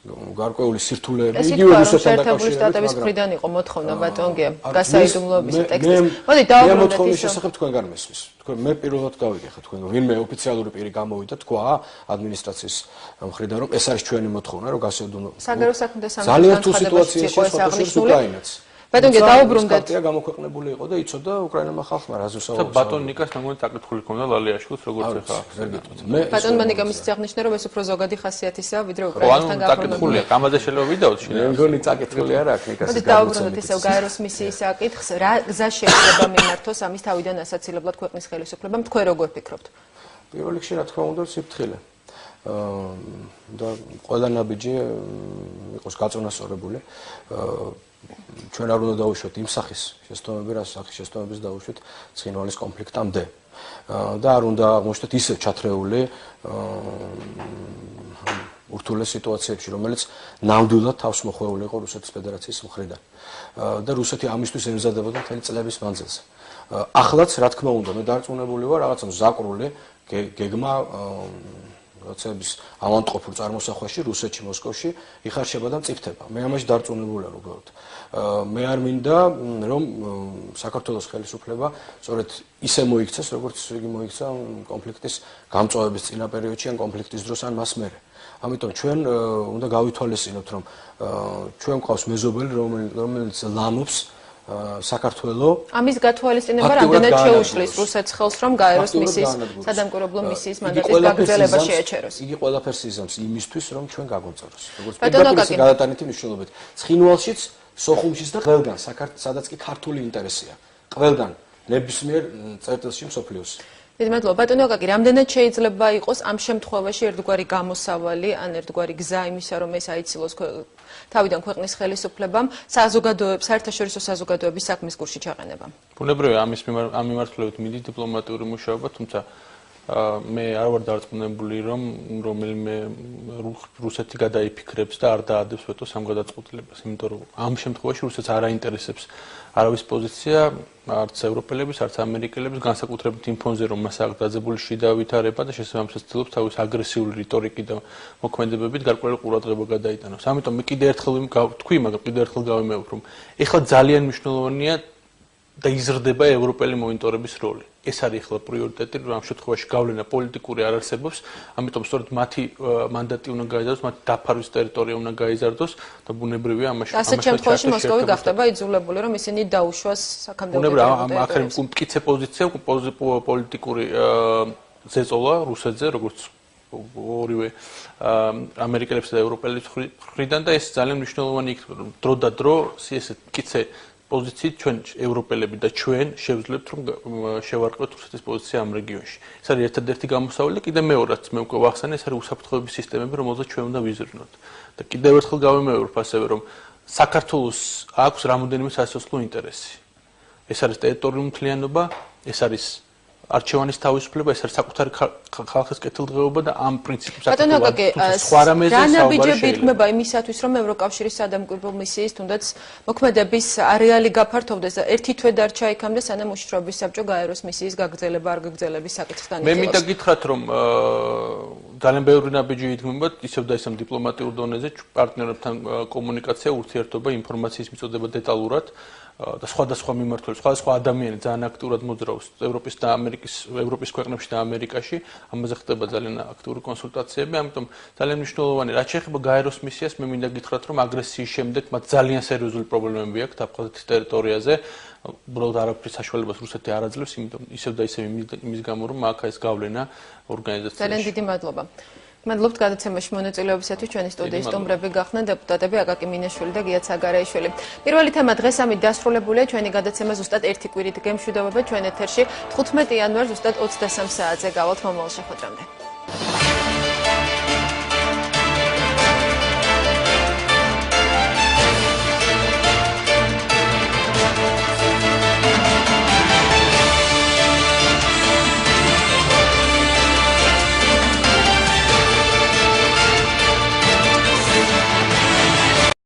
გარკვეული სირთულეები, იგივე რუსეთთან დაკავშირებით, შტატების მხრიდან იყო მოთხოვნა ბატონგე გასაიდუმლოების ტექსტის. მოდი დავუბრუნდეთ ის შესახებ თქვენ განმესმის. თქვენ მე პირველად გავიგეხა თქვენ რომ ვინმე ოფიციალური პირი გამოვიდა თქვა ადმინისტრაციის მხრიდან რომ ეს არის ჩვენი მოთხოვნა რომ გასაიდუმლოება. საგარეო საქმეთა ძალიან თუ სიტუაციაში შესაძლოა უკრაინაც. ბატონგე დავუბრუნდეთ. პარტია გამოქვეყნებული იყო და იცოდა უკრაინელმა ხალხმა რაზე ვსაუბრობ. ბატონ ნიკას მეგონი წაკითხული ქონდა ლალიაშვილს როგორც ეხა. ვერ გეტყვით. ბატონმა ნიკამ ისიც აღნიშნა რომ ეს უფრო ზოგადი ხასიათისაა ვიდრე უკრაინასთან გაფორმებული. ამაზე შეიძლება ვიდეოთ მე მგონი წაკითხული არ აქვს ნიკას. მოდი დავუბრუნდეთ ისევ გაეროს მისიის საკითხს, რა გზა შეიძლება მიმართოს ამის თავიდან ასაცილებლად ქვეყნის ხელისუფლებამ, თქვენ როგორ ფიქრობთ? პირველ რიგში რა თქმა უნდა სიფრთხილე. და ყველა ნაბიჯი იყოს გაწონასწორებული. ჩვენ არ უნდა დავუშვათ იმ სახის შესტომები, რა სახის შესტომების დავუშვით ცხინვალის კონფლიქტამდე. და არ უნდა აღმოჩნდეთ ისევ ჩათრეული ურთულეს სიტუაციებში, რომელიც ნამდვილად თავს მოხვეული იყო რუსეთის ფედერაციის მხრიდან. და რუსეთი ამისთვის ემზადებოდა მთელი წლების მანძილზე. ახლაც, რა თქმა უნდა, მე დარწმუნებული ვარ, რაღაცა მზაკრული გეგმა რაცების ავანტყოფურ წარმოსახვაში რუსეთში, მოსკოვში იხარშება და მწიფდება. მე ამაში დარწმუნებული ვარ უბრალოდ. მე არ მინდა რომ საქართველოს ხელისუფლება სწორედ ისე მოიქცეს, როგორც იგი მოიქცა კონფლიქტის გამწვავების წინა პერიოდში ან კონფლიქტის დროს ან მას მერე. ამიტომ ჩვენ უნდა გავითვალისწინოთ, რომ ჩვენ გვყავს მეზობელი, რომელიც ლამობს საქართველოს ამის გათვალისწინება რამდენად შეუშლის რუსეთს ხელს რომ გაეროს მისიის სადამკვირვებლო მისიის მანდატის გაგრძელება შეაჩეროს. იგი ყველაფერს იზამს იმისთვის, რომ ჩვენ გაგონწაროს. როგორც პირდაპირ გადატანითი მნიშვნელობით. ცხინვალშიც, სოხუმშიც და ყველგან, სადაც კი ქართული ინტერესია. ყველგან ნებისმიერ წერტილში მსოფლიოს. დიდი მადლობა. ბატონო აკაკი, რამდენად შეიძლება იყოს ამ შემთხვევაში ერთგვარი გამოსავალი, ან ერთგვარი გზა იმისა, რომ ეს აიცილოს თავიდან ქვეყნის ხელისუფლებამ საზოგადოების, საერთაშორისო საზოგადოების საქმის კურსში ჩაყენებამ? ბუნებრივია ამ მიმართულებით მიდის დიპლომატიური მუშაობა, თუმცა მე არ ვარ დარწმუნებული, რომ რომელიმე რუსეთი გადაიფიქრებს და არ დაადებს ვეტოს ამ გადაწყვეტილებას, იმიტომ რომ ამ შემთხვევაში რუსეთს არ აინტერესებს არავის პოზიცია, არც ევროპელების, არც ამერიკელების, განსაკუთრებით იმ ფონზე, რომ მას აქვს დაძაბული შიდა ვითარება და შესაბამისად ცდილობს თავის აგრესიული რიტორიკით და მოქმედებებით გარკვეული ყურადღება გადაიტანოს. ამიტომ მე კიდევ ერთხელ ვთქვი, მაგრამ კიდევ ერთხელ გავიმეორებ, რომ ეხლა ძალიან მნიშვნელოვანია და იზრდება ევროპელი მონიტორების როლი. ეს არის ახლა პრიორიტეტი, რომ ამ შემთხვევაში გავლენა პოლიტიკური არ არსებობს, ამიტომ სწორედ მათი მანდატი უნდა გაიზარდოს, მათი დაფარვის ტერიტორია უნდა გაიზარდოს და ბუნებრივია ამაში. ასეთ შემთხვევაში მოსკოვი გახდება იძულებული, რომ ისინი დაუშვას საქამდევო ტერიტორიას. ახლა მტკიცე პოზიცია, პოლიტიკური ზეწოლა რუსეთზე, როგორც ორივე ამერიკელებსა და ევროპელების მხრიდან და ეს ძალიან მნიშვნელოვანი იქნება, რომ დრო და დრო ესეთ მტკიცე პოზიციით ჩვენ ევროპელები და ჩვენ შევძლებთ რომ შევარყევთ რუსეთის პოზიცია ამ რეგიონში. ეს არის ერთადერთი გამოსავალი და კიდევ მეორეც მე უკვე ვახსენე, ეს არის უსაფრთხოების სისტემები, რომელზეც ჩვენ უნდა ვიზრუნოთ. და კიდევ ერთხელ გავიმეორებ ასევე, რომ საქართველოს აქვს რამოდენიმე სასიცოცხლო ინტერესი. ეს არის ტერიტორიული მთლიანობა, ეს არის არჩევანის თავისუფლება, ეს არის საკუთარი ხალხის კეთილდღეობა და ამ პრინციპებს სხვა რამეზე რანაბიჯები იქმნება იმისათვის, რომ ევროკავშირის სადამკვირვებლო მისიის თუნდაც მოქმედების არეალი გაფართოვდეს და ერთი თვე დარჩა იქამდე, სანამ უშიშროების საბჭო გაეროს მისიის გაგრძელება არ გაგრძელების საკითხს განიხილავს. მე მინდა გითხრათ, რომ ძალიან ბევრი ნაბიჯი იქმნება ისევ და ისევ დიპლომატიურ დონეზე, პარტნიორებთან კომუნიკაცია, ურთიერთობა, ინფორმაციის მიწოდება დეტალურად. და სხვადასხვა მიმართულებით, სხვადასხვა ადამიანი ძალიან აქტიურად მოძრაობს ევროპის ქვეყნებში და ამერიკაში. ამაზე ხდება ძალიან აქტიური კონსულტაციები, ამიტომ ძალიან მნიშვნელოვანი, რაც შეეხება გაეროს მისიას, მე მინდა გითხრათ, რომ აგრესიის შემდეგ მათ ძალიან სერიოზული პრობლემები აქვს აფხაზეთის ტერიტორიაზე. უბრალოდ არაფრის საშუალებას რუსეთი არ აძლევს, იმიტომ ისევ და ისევ იმის გამო, რომ აქ ეს გავლენა ორგანიზაციაში. ძალიან დიდი მადლობა. მადლობთ გადაცემაში მონაწილეობისათვის. ჩვენი სტუდიის სტუმრები გახდნენ დეპუტატები აკაკი მინაშვილი და გია ცაგარეიშვილი. პირველი თემა დღეს ამით დასრულებულია. ჩვენი გადაცემა ზუსტად ერთი კვირით გემშვიდობება ჩვენ ეთერში 15 იანვარს ზუსტად 23 საათზე გავალთ მომავალ შეხვედრამდე.